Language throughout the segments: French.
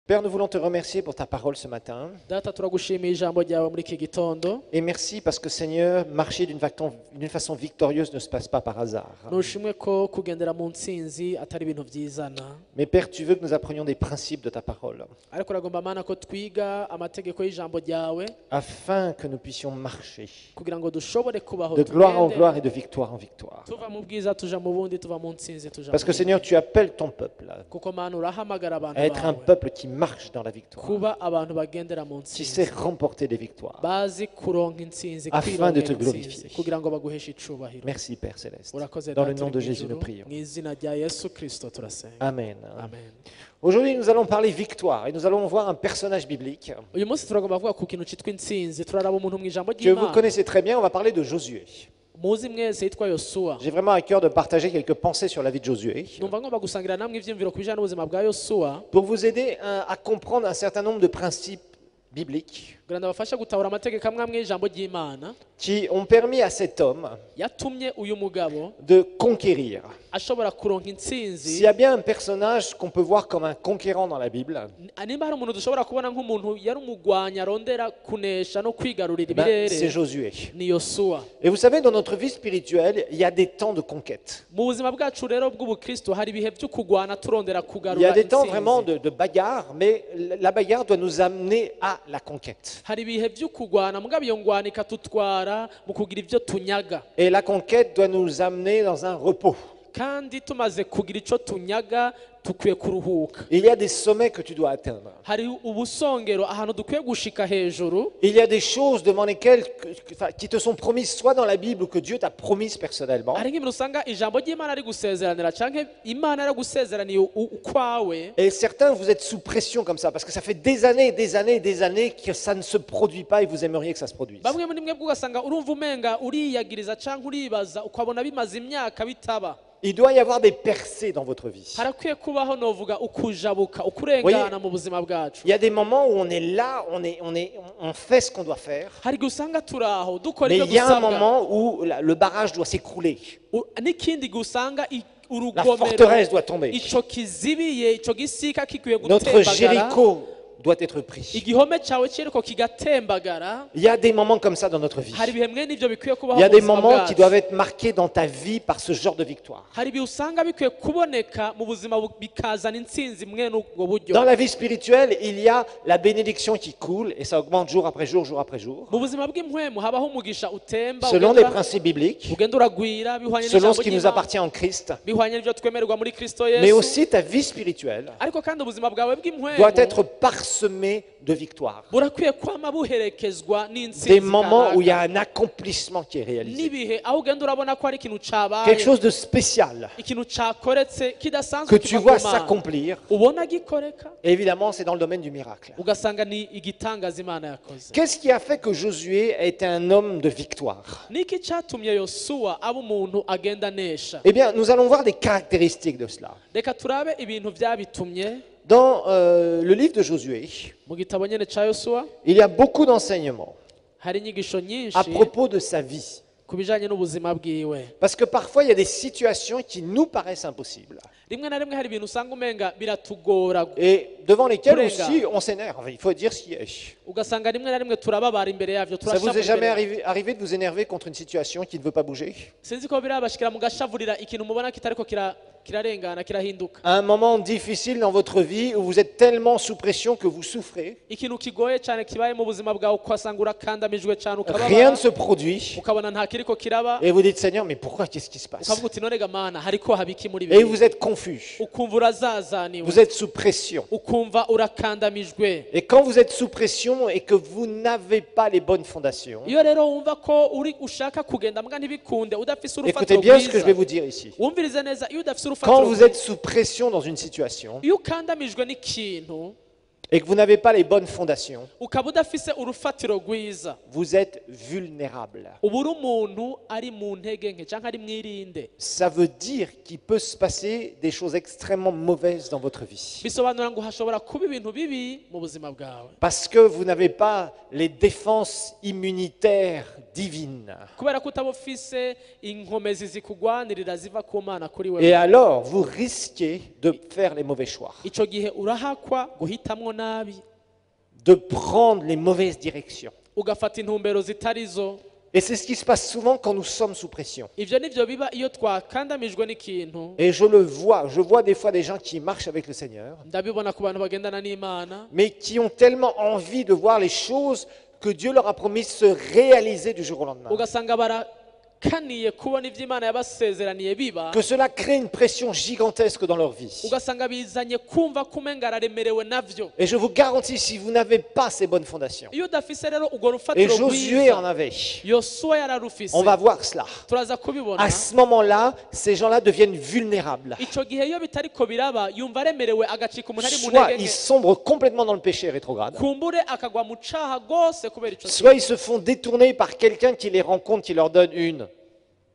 Père, nous voulons te remercier pour ta parole ce matin. Data turagushimiye ijambo ryawe muri iki gitondo. Et merci parce que Seigneur, marcher d'une façon victorieuse ne se passe pas par hasard. Nushimwe ko kugendera mu ntsinzi atari ibintu byizana. Mais Père, tu veux que nous apprenions des principes de ta parole. Ariko uragomba Mana ko twiga amategeko y'ijambo ryawe Afin que nous puissions marcher kugira ngo dushobore kubaho de gloire en tugende, gloire et de victoire en victoire. tuva mu bwiza tuja mu bundi, tuva mu ntsinzi tuja Parce mu que bundi. Seigneur, tu appelles ton peuple Kuko Mana urahamagara abantu à être un bawe peuple qui marche dans la victoire, kuba abantu bagendera mu qui ntsinzi, sait remporter des victoires. bazi kuronka intsinzi, Afin de te kwirongera intsinzi, glorifier. kugira ngo baguheshe icubahiro. Merci Père Céleste. Urakoze Dans le Data nom uri de mu Jésus, ijuru, nous prions. mu izina rya Yesu Kristo turasenga. Amen. Amen. Aujourd'hui, nous allons parler victoire et nous allons voir un personnage biblique Uyu munsi turagomba kuvuga ku kintu cyitwa intsinzi. Turaraba umuntu mu ijambo que vous ry'Imana. connaissez très bien. On va parler de Josué. Muzi mwese yitwa Yosuwa. J'ai vraiment à cœur de partager quelques pensées sur la vie de Josué Numva ngomba gusangira namwe ivyiyumviro ku bijanye n'ubuzima bwa Yosuwa pour vous aider à comprendre un certain nombre de principes bibliques kugira ngo abafashe gutahura amategeko amwe amwe y'ijambo ry'Imana qui ont permis à cet homme yatumye uyu mugabo de conquérir. ashobora kuronka S'il intsinzi. y a bien un personnage qu'on peut voir comme un conquérant dans la Bible, Nimba hari umuntu dushobora kubona nk'umuntu yari umugwanya arondera kunesha no kwigarurira c'est ibirere Josué. ni Yosuwa. Et vous savez, dans notre vie spirituelle, il y a des temps de conquête. Mu buzima bwacu rero bw'ubukristo hari ibihe byo kugwana turondera Il y a kugarura des temps vraiment intsinzi. de bagarre, mais la bagarre doit nous amener à la conquête. Hari ibihe byo kugwana mugabo iyo ngwana ikatutwara mu kugira ibyo tunyaga, Et la conquête doit nous amener dans un repos. kandi tumaze kugira ico tunyaga tukwiye kuruhuka. Il y a des sommets que tu dois atteindre. Hari ubusongero ahantu dukwiye gushika hejuru. Il y a des choses devant lesquelles qui te sont promises soit dans la Bible ou que Dieu t'a promises personnellement. Hari nk'ibintu usanga ijambo ry'Imana ari gusezeranira canke Imana ari gusezeraniye ukwawe. Et certains, vous êtes sous pression comme ça, parce que ça fait des années, des années, des années que ça ne se produit pas et vous aimeriez que ça se produise. Bamwe muri mwebwe ugasanga urumva umenga uriyagiriza canke uribaza ukabona bimaze imyaka bitaba. Il doit y avoir des percées dans votre vie. Harakwiye kubaho novuga ukujabuka, ukurengana mu buzima bwacu. Il y a des moments où on est là, on fait ce qu'on doit faire. Hari gusanga turaho dukora Mais ibyo il y a un dusabwa. moment où le barrage doit s'écrouler. N'ikindi gusanga La urugomero forteresse doit tomber. ico kizibiye ico gisika kikwiye Notre gutembagara. Jéricho doit être pris. Igihome cyawe kiriko kigatembagara. Il y a des moments comme ça dans notre vie. Hari ibihe mwe n'ivyo bikwiye kubaho Il y a mu des buzima moments bwacu. qui doivent être marqués dans ta vie par ce genre de victoire. Hari ibihe usanga bikwiye kuboneka mu buzima bikazana intsinzi mwe n'ubwo buryo. Dans la vie spirituelle, il y a la bénédiction qui coule et ça augmente jour après jour, jour après jour. Mu buzima bw'impwemu habaho umugisha utemba Selon les principes bibliques, ugenda uragwira bihwanye selon n'ijambo ce qui nous ry'Imana, appartient en Christ, bihwanye n'ivyo twemererwa muri Kristo mais Yesu. aussi ta vie spirituelle Ariko kandi ubuzima bwawe doit bw'impwemu être parsemée de victoires. burakwiye kwama buherekezwa Des n'intsinzi moments où il y a kanaka. un accomplissement qui est réalisé. N'ibihe aho ugenda urabona ko hari ikintu cabaye, Quelque chose de spécial ikintu cakoretse kidasanzwe que tu kiva vois ku Mana. s'accomplir. Ubona gikoreka Et évidemment, c'est dans le domaine du miracle. ugasanga ni igitangaza Imana yakoze. Qu'est-ce qui a fait que Josué a été un homme de victoire? Niki catumye Yosuwa aba umuntu agenda nesha? Eh bien, nous allons voir des caractéristiques de cela. Reka turabe ibintu byabitumye. Dans le livre de Josué, Mu gitabo nyene ca Yosuwa il y a beaucoup d'enseignements hari inyigisho à nyinshi propos de sa vie. ku bijanye n'ubuzima bwiwe. Parce que parfois, il y a des situations qui nous paraissent impossibles Rimwe na rimwe hari ibintu usanga umenga biratugora, et devant lesquelles Kurenga. aussi on s'énerve. Il faut dire ce qui est. ugasanga rimwe na rimwe turababara imbere yavyo, Ça vous est turashavura jamais imbere. arrivé de vous énerver contre une situation qui ne veut pas bouger? Sinzi ko birabashikira mugashavurira ikintu mubona kitariko kirarengana kirahinduka. Un moment difficile dans votre vie où vous êtes tellement sous pression que vous souffrez, Ikintu kigoye cyane kibaye mu buzima bwawe ukasanga urakandamijwe cyane rien ukababara, ne se produit ukabona nta kiriko kiraba, et vous dites Seigneur, mais pourquoi? Qu'est-ce qui se passe? ukavuga uti none ga Mana hariko habiki muri Et bibi. vous êtes confus, Ukumva urazazaniwe, vous êtes sous pression. ukumva urakandamijwe. Et quand vous êtes sous pression et que vous n'avez pas les bonnes fondations, Iyo rero wumva ko uri ushaka kugenda mbwa ntibikunde udafise écoutez urufatiro bien ce que je vais rwiza, vous dire ici. wumvirize neza, iyo udafise Quand urufatiro vous rwiza, êtes sous pression dans une situation iyo ukandamijwe n'ikintu et que vous n'avez pas les bonnes fondations, ukaba udafise urufatiro rwiza, vous êtes vulnérable. uba uri umuntu ari mu ntege nke cyangwa ari mwirinde. Ça veut dire qu'il peut se passer des choses extrêmement mauvaises dans votre vie. Bisobanura ngo hashobora kuba ibintu bibi mu buzima bwawe Parce que vous n'avez pas les défenses immunitaires divines. kubera ko utaba ufise inkomezi zikugwanirira ziva ku Mana kuri Et wewe. alors, vous risquez de faire les mauvais choix. Ico gihe urahakwa guhitamwo nabi de prendre les mauvaises directions. ugafata intumbero zitarizo. Et c'est ce qui se passe souvent quand nous sommes sous pression. Ivyo nivyo biba iyo twakandamijwe n'ikintu. Et je le vois, je vois des fois des gens qui marchent avec le Seigneur, Ndabibona ku bantu bagendana n'Imana, mais qui ont tellement envie de voir les choses que Dieu leur a promis se réaliser du jour au lendemain. ugasanga barakaniye kubona ivyo Imana yabasezeraniye biba, Que cela crée une pression gigantesque dans leur vie. ugasanga bizanye kumva kumenga araremerewe navyo. Et je vous garantis, si vous n'avez pas ces bonnes fondations, Iyo udafise rero urwo et rufatiro Josué en rwiza, avait, Yosuwa yararufise, on va voir cela. turaza kubibona. À ce moment-là, ces gens-là deviennent vulnérables. Ico gihe iyo bitariko biraba yumva aremerewe agacika umuntu ari mu Soit ntege ils nke, sombrent complètement dans le péché rétrograde, kumbure akagwa mu caha gose kubera ico kintu. soit ils se font détourner par quelqu'un qui les rencontre, qui leur donne une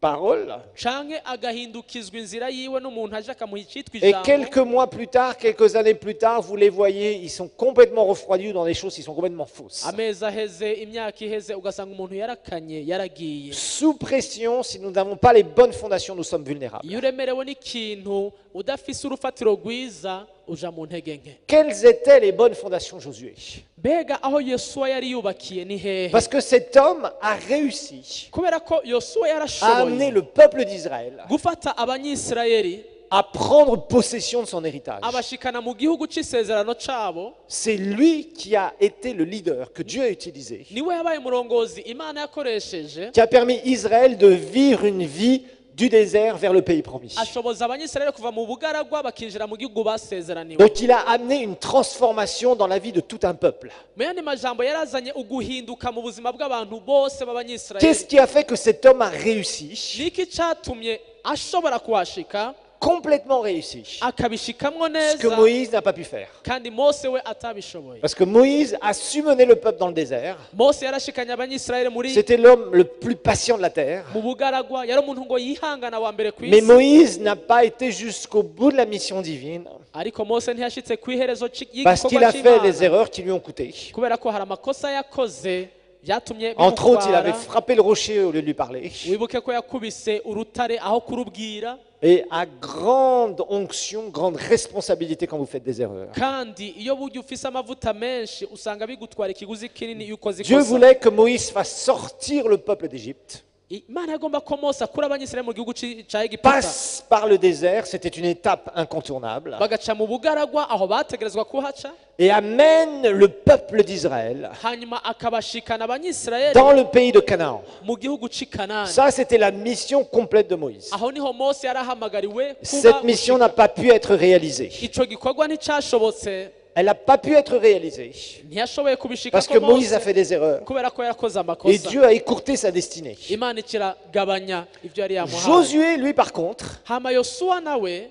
parole. Canke agahindukizwa inzira yiwe n'umuntu aje akamuha icitwa Et ijambo. quelques mois plus tard, quelques années plus tard, vous les voyez, ils sont complètement refroidis dans des choses qui sont complètement fausses. Amezi aheze, imyaka iheze, ugasanga umuntu yarakanye yaragiye. Sous pression, si nous n'avons pas les bonnes fondations, nous sommes vulnérables. Iyo uremerewe n'ikintu udafise urufatiro rwiza uja mu ntege nke. Quelles étaient les bonnes fondations de Josué? Mbega aho Yosuwa yari yubakiye ni hehe? Parce que cet homme a réussi Kubera ko Yosuwa à amener yarashoboye le peuple d'Israël gufata abanyisirayeli à prendre possession de son héritage. abashikana mu gihugu c'isezerano cabo. C'est lui qui a été le leader que Dieu a utilisé, Niwe yabaye umurongozi Imana yakoresheje qui a permis Israël de vivre une vie du désert vers le pays promis. ashoboza abanyisirayeli kuva mu bugaragwa bakinjira mu gihugu basezeraniwe. Donc il a amené une transformation dans la vie de tout un peuple. Mu yandi majambo yarazanye uguhinduka mu buzima bw'abantu bose Qu'est-ce b'abanyisirayeli. qui a fait que cet homme a réussi, Niki catumye ashobora kuhashika complètement réussi, akabishikamwo ce que neza Moïse n'a pas pu faire? kandi Mose we atabishoboye. Parce que Moïse a su mener le peuple dans le désert. Mose yarashikanye abanyisirayeli muri C'était l'homme le plus patient de la terre. mu bugaragwa, yari umuntu ngo yihangana wa mbere ku Mais isi. Moïse n'a pas été jusqu'au bout de la mission divine Ariko Mose ntiyashitse ku iherezo parce qu'il y'igikorwa a fait des c'Imana erreurs qui lui ont coûté. kubera ko hari amakosa yakoze byatumye Entre autres, il avait bimutwara. frappé le rocher au lieu de lui parler. Wibuke ko yakubise urutare aho kurubwira, Et à grande onction, grande responsabilité quand vous faites des erreurs. kandi iyo burya ufise amavuta menshi usanga bigutwara ikiguzi kinini iyo ukoze Dieu ikosa. voulait que Moïse fasse sortir le peuple d'Égypte. Imana yagomba ko Mose akura abanyisirayeli mu gihugu ca Egiputa, Passe par le désert, c'était une étape incontournable. bagaca mu bugaragwa aho bategerezwa kuhaca, Et amène le peuple d'Israël hanyuma akabashikana abanyisirayeli dans le pays de Canaan. mu gihugu c'i Kanani. Ça, c'était la mission complète de Moïse. Aho niho Mose yarahamagariwe kuba Cette mission n'a pas pu être réalisée. ico gikorwa nticashobotse, Elle n'a pas pu être réalisée ntiyashoboye kubishika parce ko que Moïse a Mose fait des erreurs. kubera ko yakoze Et amakosa. Dieu a écourté sa destinée. Imana ikiragabanya ivyo yari yamuhaye. Josué, lui, par contre, Hama Yosuwa nawe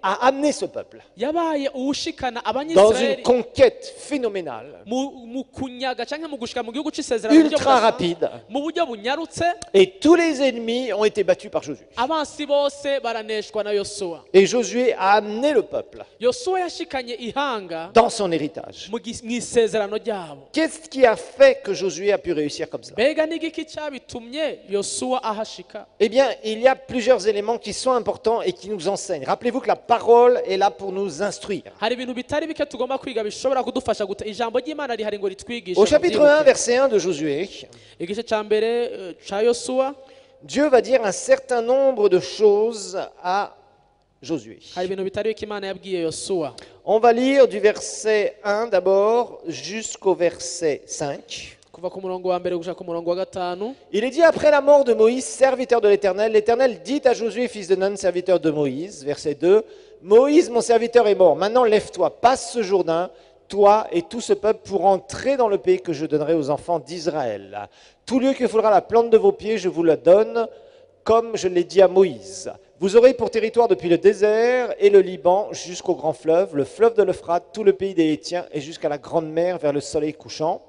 a amené ce peuple yabaye uwushikana dans une abanyisirayeli conquête phénoménale, mu kunyaga canke mu gushika mu gihugu c'isezerano mu buryo ultra budasanzwe, rapide. mu buryo bunyarutse. Et tous les ennemis ont été battus par Josué. Abansi bose baraneshwa na Yosuwa. Et Josué a amené le peuple Yosuwa yashikanye ihanga dans son héritage. mw'isezerano ryabo. Qu'est-ce qui a fait que Josué a pu réussir comme ça? Mbega n'igiki cabitumye Yosuwa ahashika? Eh bien, il y a plusieurs éléments qui sont importants et qui nous enseignent. Rappelez-vous que la parole est là pour nous instruire. Hari ibintu bitari bike tugomba kwiga bishobora kudufasha ijambo ry'Imana rihari ngo ritwigishe. Au chapitre 1, verset 1 de Josué, Igice ca mbere ca Yosuwa Dieu va dire un certain nombre de choses à Josué. hari ibintu bitari bike Imana yabwiye Yosuwa. On va lire du verset 1 d'abord jusqu'au verset 5. Kuva ku murongo wa mbere gushika ku murongo wa gatanu. Il est dit après la mort de Moïse, serviteur de l'Éternel, l'Éternel dit à Josué, fils de Nun, serviteur de Moïse, verset 2, Moïse, mon serviteur, est mort. Maintenant, lève-toi, passe ce Jourdain, toi et tout ce peuple, pour entrer dans le pays que je donnerai aux enfants d'Israël. Tout lieu que foulera la plante de vos pieds, je vous le donne, comme je l'ai dit à Moïse. Vous aurez pour territoire depuis le désert et le Liban jusqu'au grand fleuve, le fleuve de l'Euphrate, tout le pays des Hétiens et jusqu'à la grande mer vers le soleil couchant.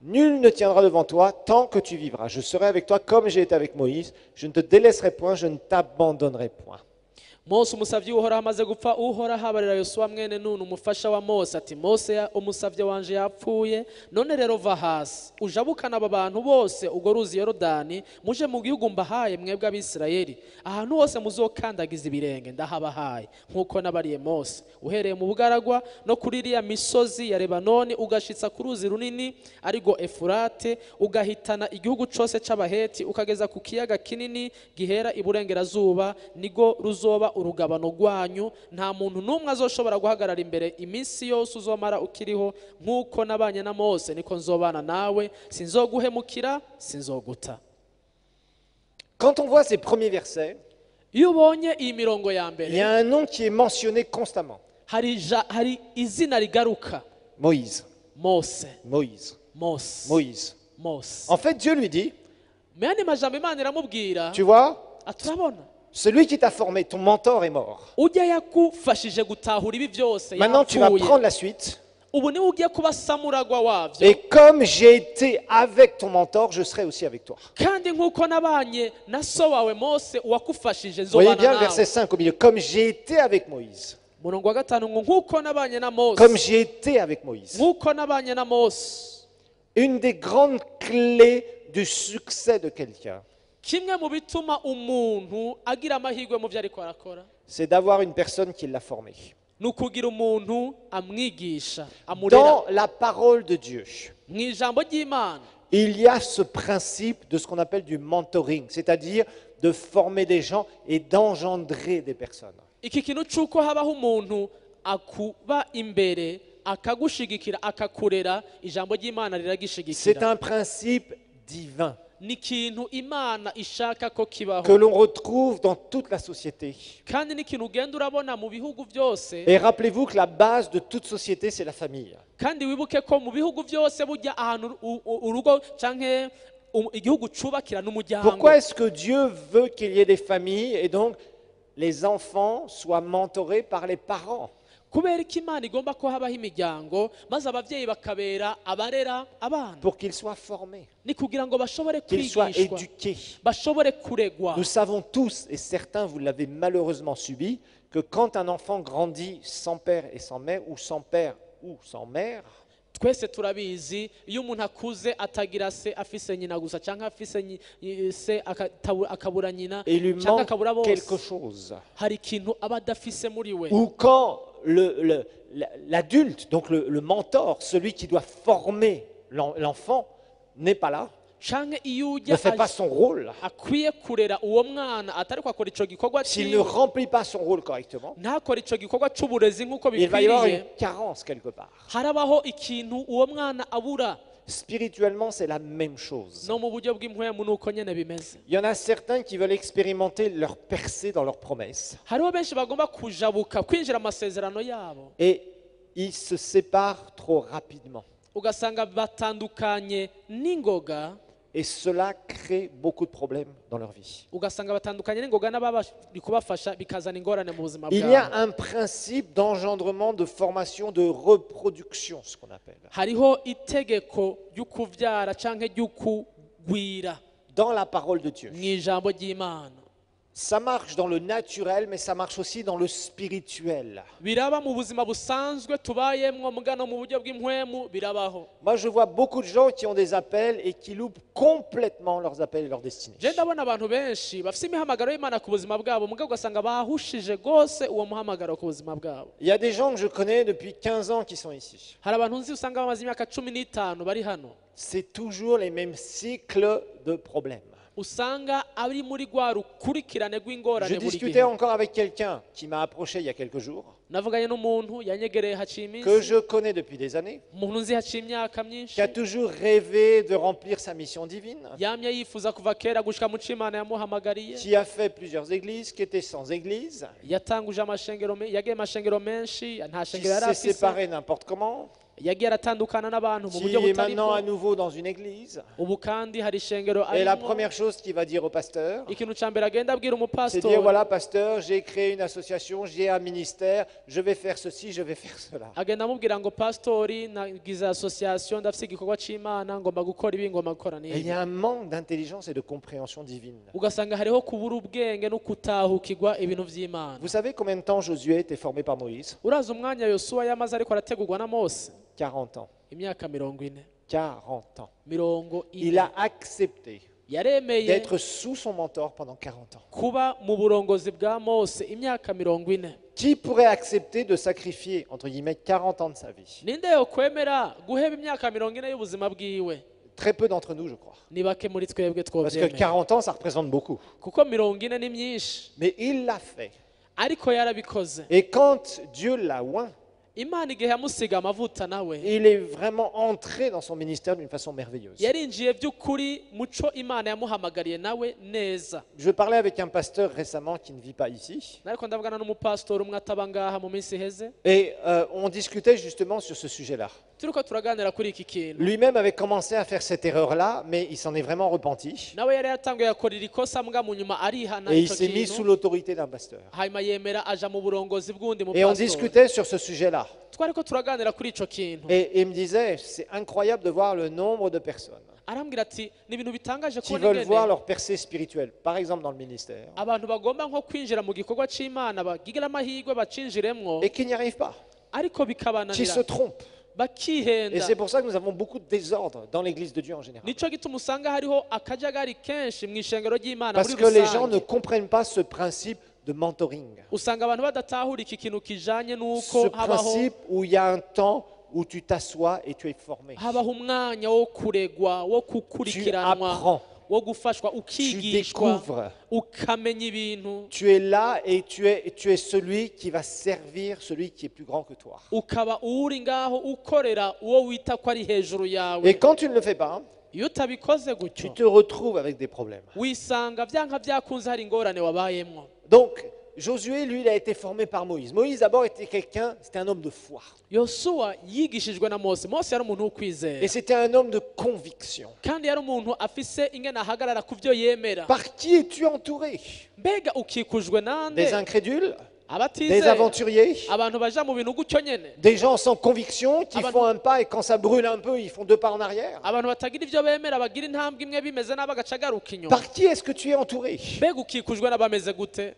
Nul ne tiendra devant toi tant que tu vivras. Je serai avec toi comme j'ai été avec Moïse. Je ne te délaisserai point, je ne t'abandonnerai point. Mose umusavyi uhoraho amaze gupfa, uhoraho abarira Yosuwa mwene Nuni umufasha wa Mose ati, Mose umusavyi wanje yapfuye, none rero va hasi ujabukana aba bantu bose urwo ruzi Yorodani, muje mu gihugu mbahaye mwebwe Abisirayeli, ahantu hose muzokandagiza ibirenge ndahabahaye, nk'uko nabariye Mose, uhereye mu bugaragwa no kuri iriya misozi ya Lebanoni ugashitsa ku ruzi runini arigo Efurate, ugahitana igihugu cose c'Abaheti ukageza ku kiyaga kinini gihera iburengerazuba, nigo ruzoba urugabano rwanyu. Nta muntu n'umwe azoshobora guhagarara imbere iminsi yose uzomara ukiriho, nk'uko nabanye na Mose niko nzobana nawe, sinzoguhemukira sinzoguta. Quand on voit ces premiers versets, Iyo ubonye iyi mirongo ya il y mbere, a un nom qui est mentionné constamment. hari izina rigaruka: Moïse, Mose, Moïse, Mose, Moïse. Mose. En fait, Dieu lui dit, Muyandi majambo Imana iramubwira, tu vois, turabona celui qui t'a formé, ton mentor est mort. ujya yakufashije gutahura ibi byose Maintenant, tu vas yapfuye. prendre la suite. Ubu niwe ugiye kuba samuragwa wabyo, Et comme j'ai été avec ton mentor, je serai aussi avec toi. kandi nk'uko nabanye na so wawe Mose uwakufashije Vous voyez bien nzobana le verset nawe. 5 au milieu. Comme j'ai été avec Moïse. Murongo wa gatanu ngo nk'uko nabanye na Comme Mose, j'ai été avec Moïse. nk'uko nabanye na Mose. Une des grandes clés du succès de quelqu'un, Kimwe mu bituma umuntu agira amahirwe mu byo ariko arakora, c'est d'avoir une personne qui l'a formé. ni ukugira umuntu amwigisha, amurera. Dans la parole de Dieu, Mu ijambo ry'Imana il y a ce principe de ce qu'on appelle du mentoring, c'est-à-dire de former des gens et d'engendrer des personnes. iki kintu cy'uko habaho umuntu akuba imbere akagushigikira akakurera, ijambo ry'Imana C'est riragishigikira. un principe divin Ni ikintu Imana ishaka ko kibaho, que l'on retrouve dans toute la société. kandi ni ikintu ugenda urabona mu bihugu byose. Et rappelez-vous que la base de toute société, c'est la famille. Kandi wibuke ko mu bihugu byose burya ahantu urugo canke igihugu cubakira n'umuryango. Pourquoi est-ce que Dieu veut qu'il y ait des familles et donc les enfants soient mentorés par les parents? Kubera ko Imana igomba ko habaho imiryango, maze ababyeyi bakabera abarera abana, Pour qu'ils soient formés, ni kugira ngo bashobore qu'ils soient kwigishwa, éduqués. bashobore kuregwa. Nous savons tous, et certains vous l'avez malheureusement subi, que quand un enfant grandit sans père et sans mère, ou sans père ou sans mère, Twese turabizi iyo umuntu akuze atagira se, afise nyina gusa canke afise se akabura nyina il lui canke manque akabura quelque bose, chose. hari ikintu aba adafise muri we. Ou quand l'adulte, donc le mentor, celui qui doit former l'enfant, n'est pas là, Canke iyo ne ujya fait pas son rôle, akwiye kurera uwo mwana atari kwakora ico gikorwa s'il ne ciwe, remplit pas son rôle correctement, ntakora ico gikorwa c'uburezi nk'uko il va y avoir bikwiriye, une carence quelque part. harabaho ikintu uwo mwana abura. Spirituellement, c'est la même chose. No mu buryo bw'impwemu nuko nyene bimeze. Il y en a certains qui veulent expérimenter leur percée dans leurs promesses. Hariho benshi bagomba kujabuka kwinjira amasezerano yabo, Et ils se séparent trop rapidement. ugasanga batandukanye n'ingoga, Et cela crée beaucoup de problèmes dans leur vie. ugasanga batandukanye n'ingoga n'ababari kubafasha, bikazana ingorane mu buzima Il y a bwabo. un principe d'engendrement, de formation, de reproduction, ce qu'on appelle. Hariho itegeko ry'ukuvyara canke ry'ukugwira Dans la parole de Dieu. mu ijambo ry'Imana. Ça marche dans le naturel, mais ça marche aussi dans le spirituel. Biraba mu buzima busanzwe tubayemwo, mugano mu buryo bw'impwemu birabaho. Moi, je vois beaucoup de gens qui ont des appels et qui loupent complètement leurs appels et leur destinée. Je ndabona abantu benshi bafite imihamagaro y'Imana ku buzima bwabo, mugabo ugasanga bahushije gose uwo muhamagaro ku buzima bwabo. Il y a des gens que je connais depuis 15 ans qui sont ici. Hari abantu nzi usanga bamaze imyaka 15 bari hano, C'est toujours les mêmes cycles de problèmes. usanga ari muri rwa rukurikirane Je rw'ingorane buri discutais gihe. encore avec quelqu'un qui m'a approché il y a quelques jours, Navuganye n'umuntu yanyegereye haciye que iminsi, je connais depuis des années, umuntu nzi haciye imyaka myinshi, qui a toujours rêvé de remplir sa mission divine, yamye yifuza kuva kera gushika mu cyo Imana yamuhamagariye, qui a fait plusieurs églises, qui était sans église, yatanguje amashengero, yagiye amashengero menshi, nta qui shengero yari s'est afise, séparé n'importe comment, yagiye aratandukana n'abantu mu qui buryo est butari maintenant à bwo. nouveau dans une église. Ubu kandi hari ishengero Et la arimo. première chose qu'il va dire au pasteur, Ikintu ca mbere agenda abwira c'est dire, umupasitori, voilà pasteur, j'ai créé une association, j'ai un ministère, je vais faire ceci, je vais faire cela. agenda amubwira ngo pastori nagize association ndafise igikorwa c'Imana ngomba gukora ibi ngomba gukora Et il y n'ibi a un manque d'intelligence et de compréhension divine. ugasanga hariho kubura ubwenge no kutahukirwa ibintu vy'Imana. Vous savez combien de temps Josué était formé par Moïse? uraza umwanya Yosuwa yamaze ariko arategurwa na Mose 40 ans. imyaka 40. 40 ans. 40 Il a accepté yaremeye d'être sous son mentor pendant 40 ans. kuba mu burongozi bwa Mose imyaka 40. Qui pourrait accepter de sacrifier, entre guillemets, 40 ans de sa vie? ninde yokwemera guheba imyaka 40 y'ubuzima bwiwe? Très peu d'entre nous, je crois. ni bake muri twebwe Parce que twovyemera 40 ans, ça représente beaucoup. kuko 40 ni myinshi, Mais il l'a fait. ariko yarabikoze. Et quand Dieu l'a oint, Imana igihe yamusiga amavuta nawe il est vraiment entré dans son ministère d'une façon merveilleuse. yarinjiye by'ukuri muco Imana yamuhamagariye nawe neza. Je parlais avec un pasteur récemment qui ne vit pas ici. nariko ndavugana n'umupastori umwe ataba ngaha mu minsi iheze, Et on discutait justement sur ce sujet-là. turiko turaganira kuri iki kintu. Lui-même avait commencé à faire cette erreur-là, mais il s'en est vraiment repenti. nawe yari yatanguye yakorera ikosa mbwa mu nyuma arihana Et il ico s'est mis sous kintu l'autorité d'un pasteur. hanyuma yemera aja mu burongozi bw'undi Et on mupastori. discutait sur ce sujet-là. twariko turaganira kuri ico kintu, Et il me disait, c'est incroyable de voir le nombre de personnes arambwira ati ni ibintu bitangaje qui kubona veulent voir ingene leur percée spirituelle, par exemple dans le ministère, abantu bagomba nko kwinjira mu gikorwa c'Imana bagigira amahirwe bacinjiremwo et qui n'y arrivent pas, ariko qui se bikabananira trompent. Et bakihenda. c'est pour ça que nous avons beaucoup de désordre dans l'Église de Dieu en général. nico gituma usanga hariho akajagari kenshi mu ishengero ry'Imana Parce muri que les gens ne rusange. comprennent pas ce principe de mentoring. usanga abantu badatahura iki kintu kijanye Ce n'uko habaho principe où il y a un temps où tu t'assois et tu es formé. habaho umwanya wo kuregwa, wo Tu gukurikiranwa, apprends, wo gufashwa, tu ukigishwa, découvres. ukamenya ibintu, Tu es là et tu es celui qui va servir celui qui est plus grand que toi. ukaba uri ngaho ukorera uwo wita ko ari hejuru Et yawe. quand tu ne le fais pas, iyo utabikoze tu gutyo te retrouves avec des problèmes. wisanga byanka byakunze hari ingorane wabayemwo. Donc, Josué, lui, il a été formé par Moïse. Moïse, d'abord, était quelqu'un, c'était un homme de foi. Yosuwa yigishijwe na Mose. Mose yari umuntu wo Et kwizera c'était un homme de conviction. kandi yari umuntu afise ingene ahagarara ku byo yemera. Par qui es-tu entouré? mbega ukikujwe nande? Des incrédules? Des abatizera, aventuriers? abantu baja mu bintu gutyo nyene, Des gens sans conviction qui Ah bah font non. un pas et quand ça brûle un peu, ils font 2 pas en arrière? abantu batagira ibyo bemera bagira intambwe imwe bimeze nabi agaca agaruka inyuma. Par qui est-ce que tu es entouré? mbega ukikujwe n'abameze gute?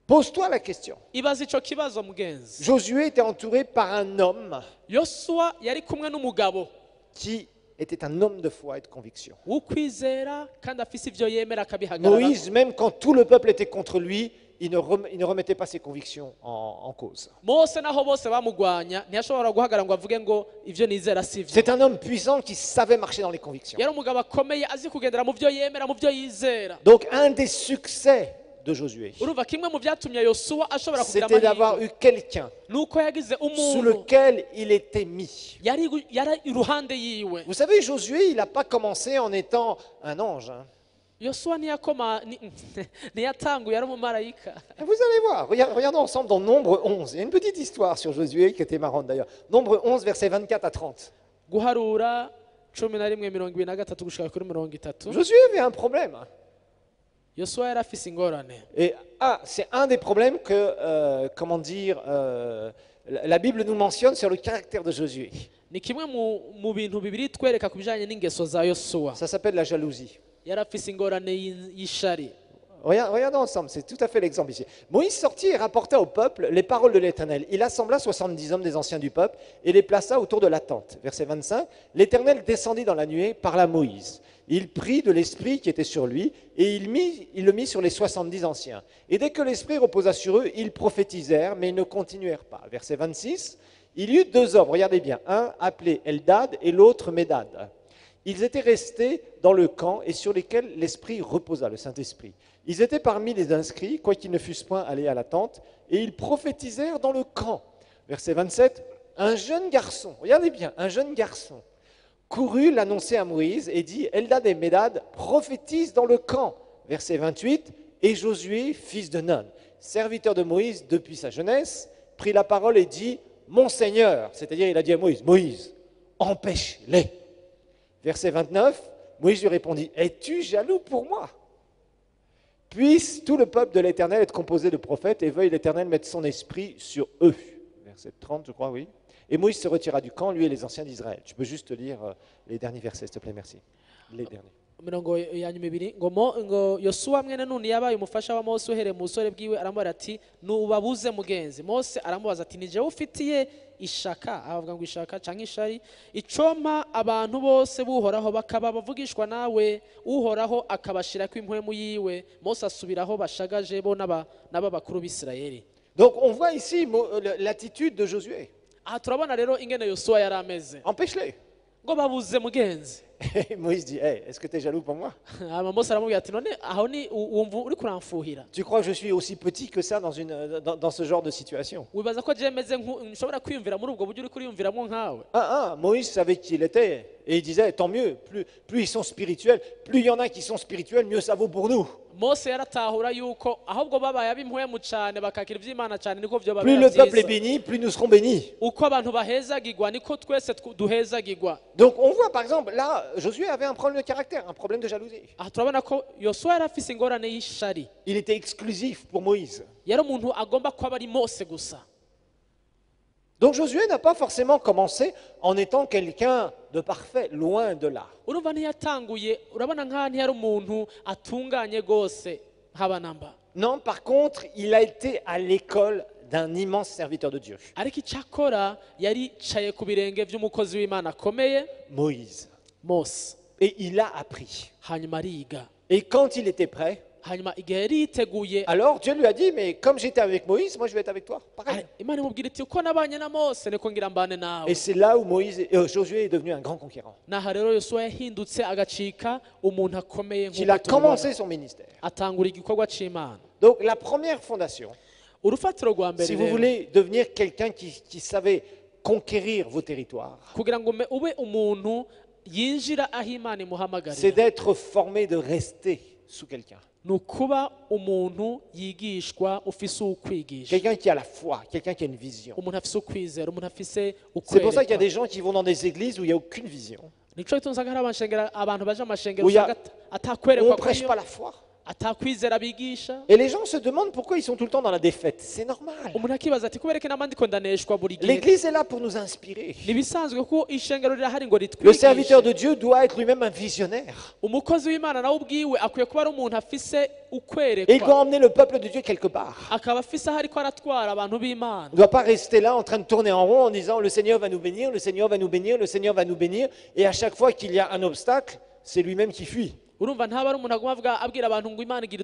Pose-toi la question. ibaza ico kibazo mugenzi. Josué était entouré par un homme Yosuwa yari kumwe n'umugabo qui était un homme de foi et de conviction. w'ukwizera kandi afise ivyo yemera akabihagarara. Moïse, même quand tout le peuple était contre lui, il ne remettait pas ses convictions en cause. Mose naho bose bamugwanya ntiyashobora guhagarara ngo avuge ngo ivyo nizera sivyo. C'est un homme puissant qui savait marcher dans les convictions. yari umugabo akomeye azi kugendera mu byo yemera, mu byo yizera. Donc un des succès de Josué, urumva kimwe mu byatumye Yosuwa ashobora kugira c'était d'avoir amahirwe eu quelqu'un nuko yagize sous umuntu lequel il était mis. yari iruhande yiwe. Vous savez, Josué, il n'a pas commencé en étant un ange. Hein. Yosuwa ntiyatanguye ari umumarayika. Vous allez voir, regardons ensemble dans Nombre 11. Il y a une petite histoire sur Josué qui était marrante d'ailleurs. Nombre 11, versets 24 à 30. guharura 11:23 gushika kuri 30. Josué avait un problème. Hein. Yosuwa yari afise ingorane. Et c'est un des problèmes que, la Bible nous mentionne sur le caractère de Josué. ni kimwe mu bintu bibiri twereka ku bijanye n'ingeso za Yosuwa. Ça s'appelle la jalousie. yari afise ingorane y'ishari. Regardons ensemble, c'est tout à fait l'exemple ici. Moïse sortit et rapporta au peuple les paroles de l'Éternel. Il assembla 70 hommes des anciens du peuple et les plaça autour de la tente. Verset 25, l'Éternel descendit dans la nuée, parla à Moïse. Il prit de l'esprit qui était sur lui et il le mit sur les 70 anciens. Et dès que l'esprit reposa sur eux, ils prophétisèrent, mais ils ne continuèrent pas. Verset 26, il y eut 2 hommes, regardez bien, un appelé Eldad et l'autre Médad. Ils étaient restés dans le camp et sur lesquels l'Esprit reposa, le Saint-Esprit. Ils étaient parmi les inscrits, quoiqu'ils ne fussent point allés à la tente, et ils prophétisèrent dans le camp. Verset 27, un jeune garçon, regardez bien, un jeune garçon, courut l'annoncer à Moïse et dit, Eldad et Médad prophétisent dans le camp. Verset 28, et Josué, fils de Nun, serviteur de Moïse depuis sa jeunesse, prit la parole et dit, mon Seigneur, c'est-à-dire il a dit à Moïse, Moïse, empêche-les. Verset 29, Moïse lui répondit, es-tu jaloux pour moi? Puisse tout le peuple de l'Éternel être composé de prophètes et veuille l'Éternel mettre son esprit sur eux. Verset 30, je crois, oui. Et Moïse se retira du camp, lui et les anciens d'Israël. Tu peux juste lire les derniers versets, s'il te plaît, merci. Les derniers. mirongo ya nyuma ibiri ngo yosuwa mwene nuni yabaye umufasha wa mose uhereye mu busore bwiwe aramubwira ati nubabuze mugenzi. Mose aramubaza ati ni jewe ufitiye ishaka, avuga ngo ishaka canke ishari, icompa abantu bose buhoraho bakaba bavugishwa nawe, uhoraho akabashirako impwemu yiwe. Mose asubiraho bashagaje bo n'aba bakuru b'Isirayeli. Donc on voit ici l'attitude de Josué. Aha turabona rero ingene yosuwa yari ameze, Empêche-les. ngo babuze mugenzi. Et Moïse dit, hey, est-ce que tu es jaloux pour moi? Mose aramubwira ati none aho ni wumva uri kuramfuhira? Tu crois que je suis aussi petit que ça dans ce genre de situation? Wibaza ko je meze nshobora kwiyumvira muri ubwo buryo uri kuriyumviramo nkawe? Moïse savait qui il était et il disait, tant mieux, plus ils sont spirituels, plus il y en a qui sont spirituels, mieux ça vaut pour nous. Mose yaratahura yuko ahubwo babaye ab'impwemu cyane bakakira iby'Imana cyane niko byo Plus le peuple est béni, plus nous serons bénis. uko abantu bahezagirwa niko twese duhezagirwa. Donc on voit par exemple, là, Josué avait un problème de caractère, un problème de jalousie. Aha turabona ko yosuwa yari afise ingorane y'ishari, Il était exclusif pour Moïse. yari umuntu agomba kuba ari Mose gusa. Donc Josué n'a pas forcément commencé en étant quelqu'un de parfait, loin de là. Urumva ntiyatanguye, urabona nk'aho ntiyari umuntu atunganye rwose nk'abanamba. Non, par contre, il a été à l'école d'un immense serviteur de Dieu, Ariko icyakora yaricaye ku birenge by'umukozi w'Imana akomeye Moïse. Mose, Et il a appris. hanyuma ariga. Et quand il était prêt, Hanyuma igihe yari yiteguye, alors Dieu lui a dit, mais comme j'étais avec Moïse, moi je vais être avec toi. Pareil. Imana imubwira iti uko nabanye na Mose niko ngira mbane nawe. Et c'est là où Josué est devenu un grand conquérant. Naha rero Yosuwa yahindutse agacika umuntu akomeye Il a nk'uko tubibona. commencé son ministère. Atangura igikorwa c'Imana. Donc la première fondation, Urufatiro rwa mbere si vous rero, voulez devenir quelqu'un qui savait conquérir vos territoires, kugira ngo ube umuntu yinjira aho Imana c'est imuhamagarira, d'être formé de rester sous quelqu'un. ni ukuba umuntu yigishwa ufise ukwigisha, Quelqu'un qui a la foi, quelqu'un qui a une vision. umuntu afise ukwizera, umuntu afise C'est pour ça qu'il y a ukwerekwa. des gens qui vont dans des églises où il n'y a aucune vision, Nico gituma usanga hari abantu baje amashengero Où il y a- usanga où on atakwerekwa ne prêche kuriyo, pas la foi. atakwizera bigisha. Et les gens se demandent pourquoi ils sont tout le temps dans la défaite. C'est normal. Umuntu akibaza ati kubera ko namandiko ndaneshwa buri gihe. L'église est là pour nous inspirer. Nibisanzwe ko ishengero rirahari ngo Le serviteur ritwigishe. de Dieu doit être lui-même un visionnaire. Umukozi w'Imana nawe ubwiwe akwiye kuba ari umuntu afise Et il ukwerekwa, doit emmener le peuple de Dieu quelque part. akaba afise aho ariko aratwara abantu b'Imana. On ne doit pas rester là en train de tourner en rond en disant le Seigneur va nous bénir, le Seigneur va nous bénir, le Seigneur va nous bénir. Et à chaque fois qu'il y a un obstacle, c'est lui-même qui fuit. Urumva ntaba ari umuntu aguma abwira abantu ngo Imana igira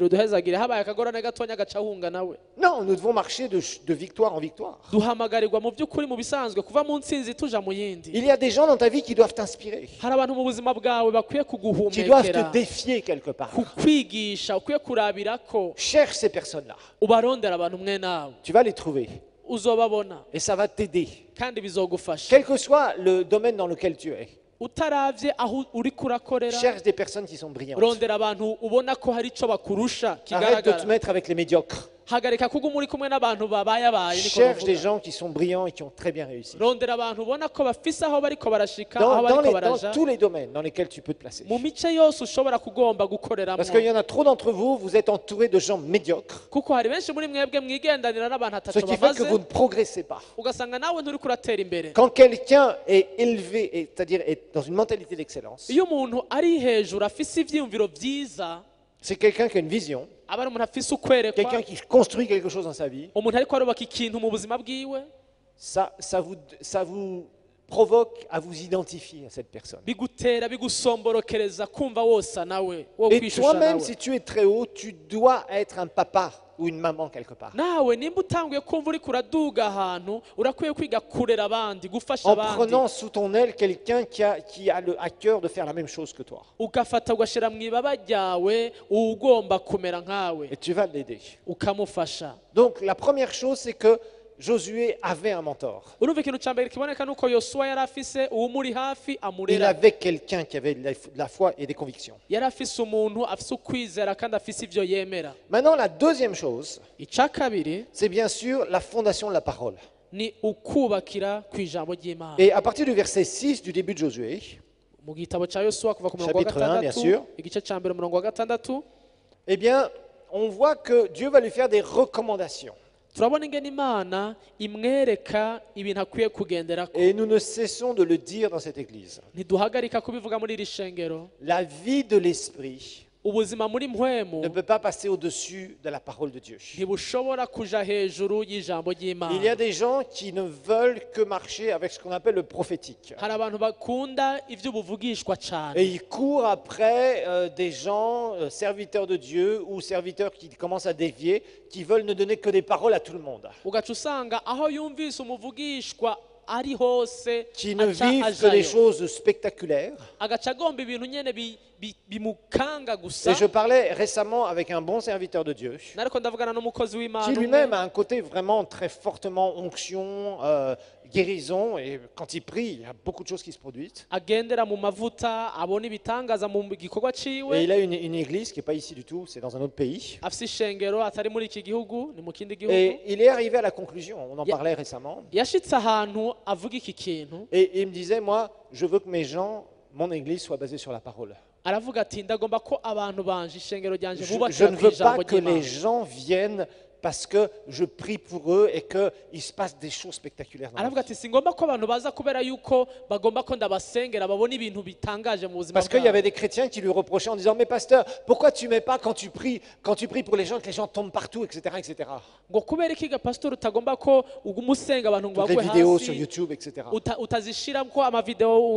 uduhezagire, habaye akagorane gatonya agaca ahunga nawe. Non, nous devons marcher de victoire en victoire. Duhamagarirwa mu by'ukuri mu bisanzwe kuva mu ntsinzi tuja mu yindi. Il y a des gens dans ta vie qui doivent t'inspirer, Hari abantu mu buzima bwawe bakwiye qui doivent te kuguhumekera, défier quelque part. kukwigisha, ukwiye kurabirako, Cherche ces personnes-là. ubarondera abantu mwe nawe, Tu vas les trouver uzobabona et ça va t'aider. kandi bizogufasha. Quel que soit le domaine dans lequel tu es, Utaravye aho uri kurakorera, cherche des personnes qui sont brillantes. rondera abantu ubona ko hari ico bakurusha Arrête de te kigaragara. mettre avec les médiocres. Hagarika kuguma uri kumwe n'abantu babayabaye, niko Cherche des bavuga. gens qui sont brillants et qui ont très bien réussi. Rondera abantu ubona ko bafise aho bariko barashika, aho Dans bariko baraja, tous les domaines dans lesquels tu peux te placer. mu mice yose ushobora kugomba gukoreramo. Parce qu'il y en a trop d'entre vous, vous êtes entourés de gens médiocres. Kuko hari benshi muri mwebwe mwigendanira n'abantu Ce atatu qui fait que bamaze, vous ne progressez pas. ugasanga nawe nturi kuratera imbere. Quand quelqu'un est élevé, c'est-à-dire est dans une mentalité d'excellence, Iyo umuntu ari hejuru afise ivyiyumviro vyiza, c'est quelqu'un qui a une vision, aba ari umuntu afise ukwerekwa, quelqu'un qui construit quelque chose dans sa vie. umuntu ariko arubaka ikintu mu buzima bwiwe, Ça vous provoque à vous identifier à cette personne. bigutera bigusomborokereza kumva wosa nawe, wo Et kwishusha toi-même, nawe. si tu es très haut, tu dois être un papa ou une maman quelque part. Nawe nimba utanguye kumva uri kuraduga ahantu, urakwiye kwiga kurera abandi, gufasha En abandi, prenant sous ton aile quelqu'un qui a à cœur de faire la même chose que toi. ugafata ugashira mu ibaba ryawe ugomba kumera nkawe, Et tu vas l'aider. ukamufasha. Donc la première chose, c'est que Josué avait un mentor. Urumva ikintu cya mbere kiboneka nuko Yosuwa yari afise uwumuri hafi Il amurera, avait quelqu'un qui avait de la foi et des convictions. yari afise umuntu afise ukwizera kandi afise ivyo yemera. Maintenant, la deuxième chose, Icya kabiri c'est bien sûr la fondation de la parole. ni ukubakira ku ijambo ry'Imana. Et à partir du verset 6 du début de Josué, Mu gitabo cya Yosuwa kuva ku murongo wa Chapitre 1, bien sûr. gatandatu, igice cya mbere umurongo wa gatandatu, eh bien, on voit que Dieu va lui faire des recommandations. turabona ingene imana imwereka ibintu akwiye kugenderako Et nous ne cessons de le dire dans cette église. ntiduhagarika kubivuga muri iri shengero La vie de l'esprit ubuzima muri mpwemu ne peut pas passer au-dessus de la parole de Dieu. ntibushobora kuja hejuru y'ijambo Il y a ry'imana des gens qui ne veulent que marcher avec ce qu'on appelle le prophétique. hari abantu bakunda ivy'ubuvugishwa Et cane ils courent après des gens, serviteurs de Dieu ou serviteurs qui commencent à dévier, qui veulent ne donner que des paroles à tout le monde. ugaca usanga aho yumvise umuvugishwa ari hose Qui ne aca vivent que des ajayo choses spectaculaires. agaca agomba ibintu nyene bimukanga Et gusa je parlais récemment avec un bon serviteur de Dieu, nariko ndavugana n'umukozi qui w'imana lui-même umwe a un côté vraiment très fortement onction, guérison, et quand il prie, il y a beaucoup de choses qui se produisent. agendera mu mavuta abona ibitangaza mu gikorwa Et ciwe il a une église qui n'est pas ici du tout, c'est dans un autre pays. afise ishengero atari muri iki gihugu ni mu kindi gihugu Et il est arrivé à la conclusion, on en parlait récemment, yashitse ahantu avuga iki kintu et il me disait, moi, je veux que mes gens, mon église soit basée sur la parole. aravuga ati ndagomba ko abantu banje ishengero ryanje Je bubakira ne ku veux ijambo pas que les ry'imana gens viennent parce que je prie pour eux et qu'il se passe des choses spectaculaires dans leur aravuga vie. ati singomba ko abantu baza kubera yuko bagomba ko ndabasengera babona ibintu bitangaje mu buzima Parce qu'il y avait bwabo des chrétiens qui lui reprochaient en disant, mais pasteur, pourquoi tu mets pas quand tu pries pour les gens, que les gens tombent partout, etc., etc. ngo kubera iki gapasitori utagomba ko uguma usenga abantu ngo Toutes les bagwe vidéos sur hasi YouTube, etc. utazishiramo amavideo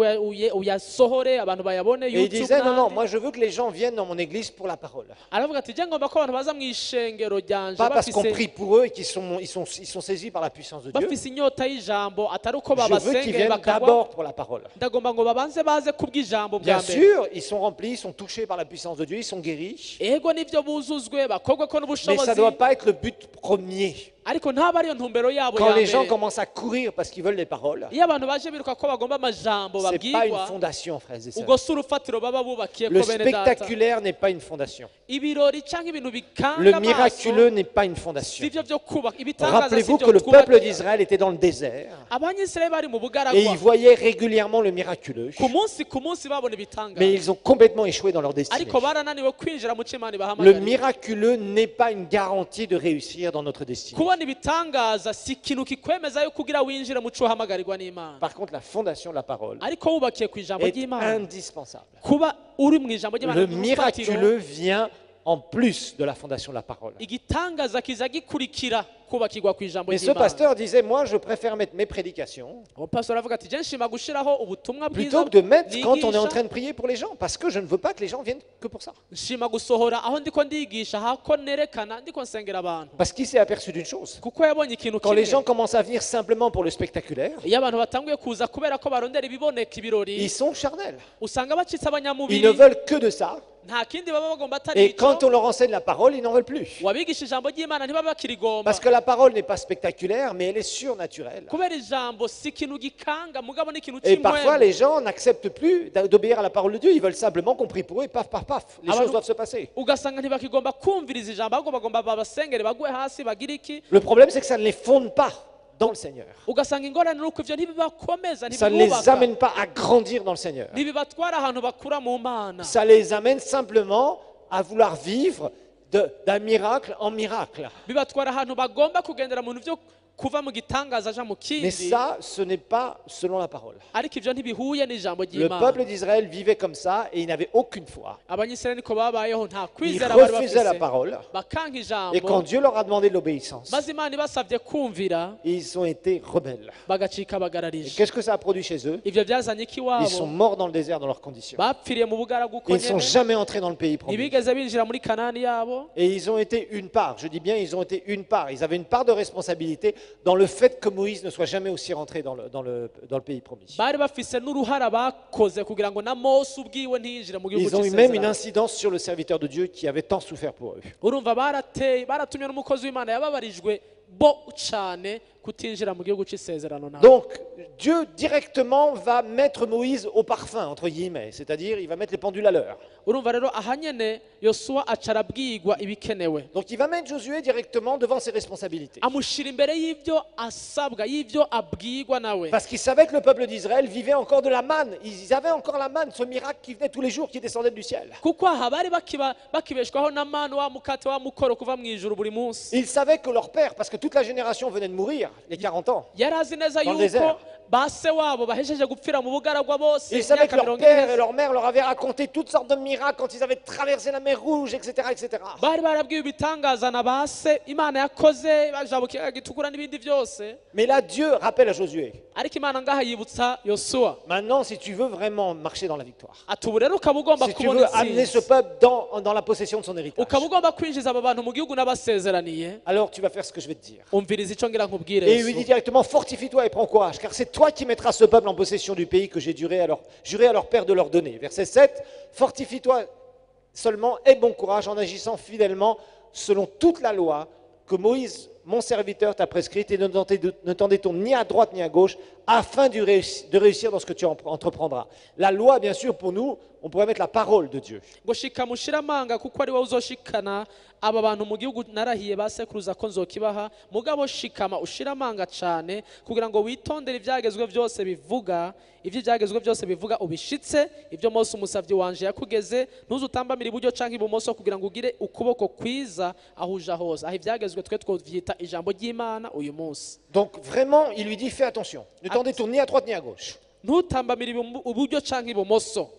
uyasohore abantu bayabone Et il YouTube disait, non, non, n'ahandi. moi je veux que les gens viennent dans mon église pour la parole. aravuga ati je ngomba ko abantu baza mu ishengero ryanje Pas parce qu'on bafise prie pour eux et qu'ils sont saisis par la puissance de Dieu. bafise inyota y'ijambo atari uko Je veux qu'ils babasengeye viennent bakagwa d'abord pour la parole. ndagomba ngo babanze baze kubw'ijambo bwa Bien mbere sûr, ils sont remplis, ils sont touchés par la puissance de Dieu, ils sont guéris. ego nivyo buzuzwe bakogwe ko Mais ça ne n'ubushobozi doit pas être le but premier. ariko ntaba ariyo ntumbero yabo Quand ya les gens mbere commencent à courir parce qu'ils veulent des paroles, iyo abantu baje biruka ko bagomba amajambo ce n'est pas une babwirwa fondation, frères et ubwo sœurs. si urufatiro baba bubakiye Le ko bene data spectaculaire n'est pas une fondation. ibirori canke ibintu bikanga Le amaso miraculeux n'est pas une fondation. sivyo vyo kubaka ibitangaza Rappelez-vous sivyo que le peuple twubakira d'Israël était dans le désert abanyisirayeli bari mu et bugaragwa ils voyaient régulièrement le miraculeux, ku munsi babona ibitangaza mais ils ont complètement échoué dans leur destinée. ariko barananiwe kwinjira mu cimana Le ibahamagariye miraculeux n'est pas une garantie de réussir dans notre destinée. kubona ibitangaza si ikintu kikwemeza yo kugira winjire mu co uhamagarirwa n'imana Par contre, la fondation de la parole ariko wubakiye ku ijambo est ry'imana indispensable. kuba uri mu ijambo ry'imana Le ni urufatiro. miraculeux vient en plus de la fondation de la parole. igitangaza kiza gikurikira kubakirwa ku ijambo Mais ce ry'imana pasteur disait, moi je préfère mettre mes prédications umupastori avuga ati je nshima gushiraho ubutumwa bwiza plutôt que de mettre quand on est en nigisha, train de prier pour les gens, parce que je ne veux pas que les gens viennent que pour ça. nshima gusohora aho ndiko ndigisha hako nerekana ndiko nsengera abantu Parce qu'il s'est aperçu d'une chose. kuko yabonye ikintu Quand les kimwe gens commencent à venir simplement pour le spectaculaire, iyo abantu batanguye kuza kubera ko barondera ibiboneka ibirori ils sont charnels. usanga bacitse Ils abanyamubiri ne veulent que de ça. nta kindi baba bagomba atari Et quand ico on leur enseigne la parole, ils n'en veulent plus. wabigisha ijambo ry'imana ntibaba bakirigomba Parce que la parole n'est pas spectaculaire, mais elle est surnaturelle. kubera ijambo si ikintu gikanga mugabo ni ikintu Et parfois, cy'impwemu les gens n'acceptent plus d'obéir à la parole de Dieu. Ils veulent simplement qu'on prie pour eux et paf, paf, paf. Les choses doivent se passer. ugasanga ntibakigomba kumviriza ijambo ahubwo bagomba babasengere bagwe hasi bagire iki Le problème, c'est que ça ne les fonde pas dans le Seigneur. ugasanga ingorane ni uko ivyo ntibibakomeza Ça ne les ntibibubaka amène pas à grandir dans le Seigneur. ntibibatwara ahantu bakura mu mana Ça les amène simplement à vouloir vivre d'un miracle en miracle. bibatwara ahantu bagomba kugendera mu bintu vyo kuva mu gitangaza aja mu Mais kindi ça, ce n'est pas selon la parole. ariko ivyo ntibihuye n'ijambo Le ry'imana peuple d'Israël vivait comme ça et il n'avait aucune foi. abanyisirayeli niko babayeho nta Ils kwizera bari refusaient la bafise parole. bakanka Et quand ijambo Dieu leur a demandé de l'obéissance, maze imana ibasavye kumvira ils ont été rebelles. bagacika Et bagararije qu'est-ce que ça a produit chez eux? ivyo byazanye iki Ils sont iwabo morts dans le désert dans leurs conditions. bapfiriye mu bugaragu uko Ils ne sont nyene jamais entrés dans le pays promis. ntibigeze binjira muri kanani yabo Et ils ont été une part, je dis bien ils ont été une part. Ils avaient une part de responsabilité dans le fait que Moïse ne soit jamais aussi rentré dans le pays promis. bari bafise n'uruhara bakoze kugira ngo na mose ubwiwe ntiyinjire mu gihugu Ils ont eu même une cy'isezerano incidence sur le serviteur de Dieu qui avait tant souffert pour eux. urumva baratumye n'umukozi w'imana yababarijwe bo cane kutinjira mu gihugu cy'isezerano nawe Donc Dieu directement va mettre Moïse au parfum, entre guillemets, c'est-à-dire il va mettre les pendules à l'heure. urumva rero aha nyene yosuwa aca arabwirwa ibikenewe Donc il va mettre Josué directement devant ses responsabilités. amushyira imbere y'ibyo asabwa y'ibyo abwirwa nawe Parce qu'il savait que le peuple d'Israël vivait encore de la manne. Ils avaient encore la manne, ce miracle qui venait tous les jours, qui descendait du ciel. kuko aha bari bakibeshwaho na manu wa mukate wa mukoro kuva mu ijuru buri munsi Ils savaient que leur père, parce que toute la génération venait de mourir, les 40 ans. yari azi neza Dans le yuko désert. ba se wabo bahejeje gupfira mu bugaragwa bose Ils savaient que imyaka leur 40 père et leur mère leur avaient raconté toutes sortes de miracles quand ils avaient traversé la mer Rouge, etc. etc. bari barabwiwe ibitangaza na ba se imana yakoze bajabukiye gitukura n'ibindi byose Mais là, Dieu rappelle à Josué, ariko imana ngaha yibutsa yosuwa maintenant, si tu veux vraiment marcher dans la victoire, ati ubu rero ukaba ugomba si tu kubona veux amener ce intsinzi peuple dans la possession de son héritage, ukaba ugomba kwinjiza aba bantu mu gihugu n'abasezeraniye alors tu vas faire ce que je vais te dire. umviriza icyo ngira nkubwire Et il lui dit Yesu. directement, fortifie-toi et prends courage, car c'est toi qui mettras ce peuple en possession du pays que j'ai juré à leur père de leur donner. Verset 7, fortifie-toi seulement et bon courage en agissant fidèlement selon toute la loi que Moïse, mon serviteur, t'a prescrite, et ne t'en détourne ni à droite ni à gauche, afin de réussir dans ce que tu entreprendras. La loi, bien sûr, pour nous, on pourrait mettre la parole de Dieu. ngo shika mushira amanga kuko ari wowe uzoshikana aba bantu mu gihugu narahiye basekuruza ko nzokibaha mugabo shikama ushira amanga cyane kugira ngo witondere ibyagezwe byose bivuga ibyo ibyagezwe byose bivuga ubishitse ibyo Mose umusavyi wanje yakugeze ntuzutambamira iburyo canke ibumoso kugira ngo ugire ukuboko kwiza ahuja hose aho ibyagezwe twe twovyita ijambo ry'Imana uyu munsi. Donc vraiment, il lui dit, fais attention, ne t'en détourne ni à droite ni à gauche. ntutambamira iburyo canke ibumoso.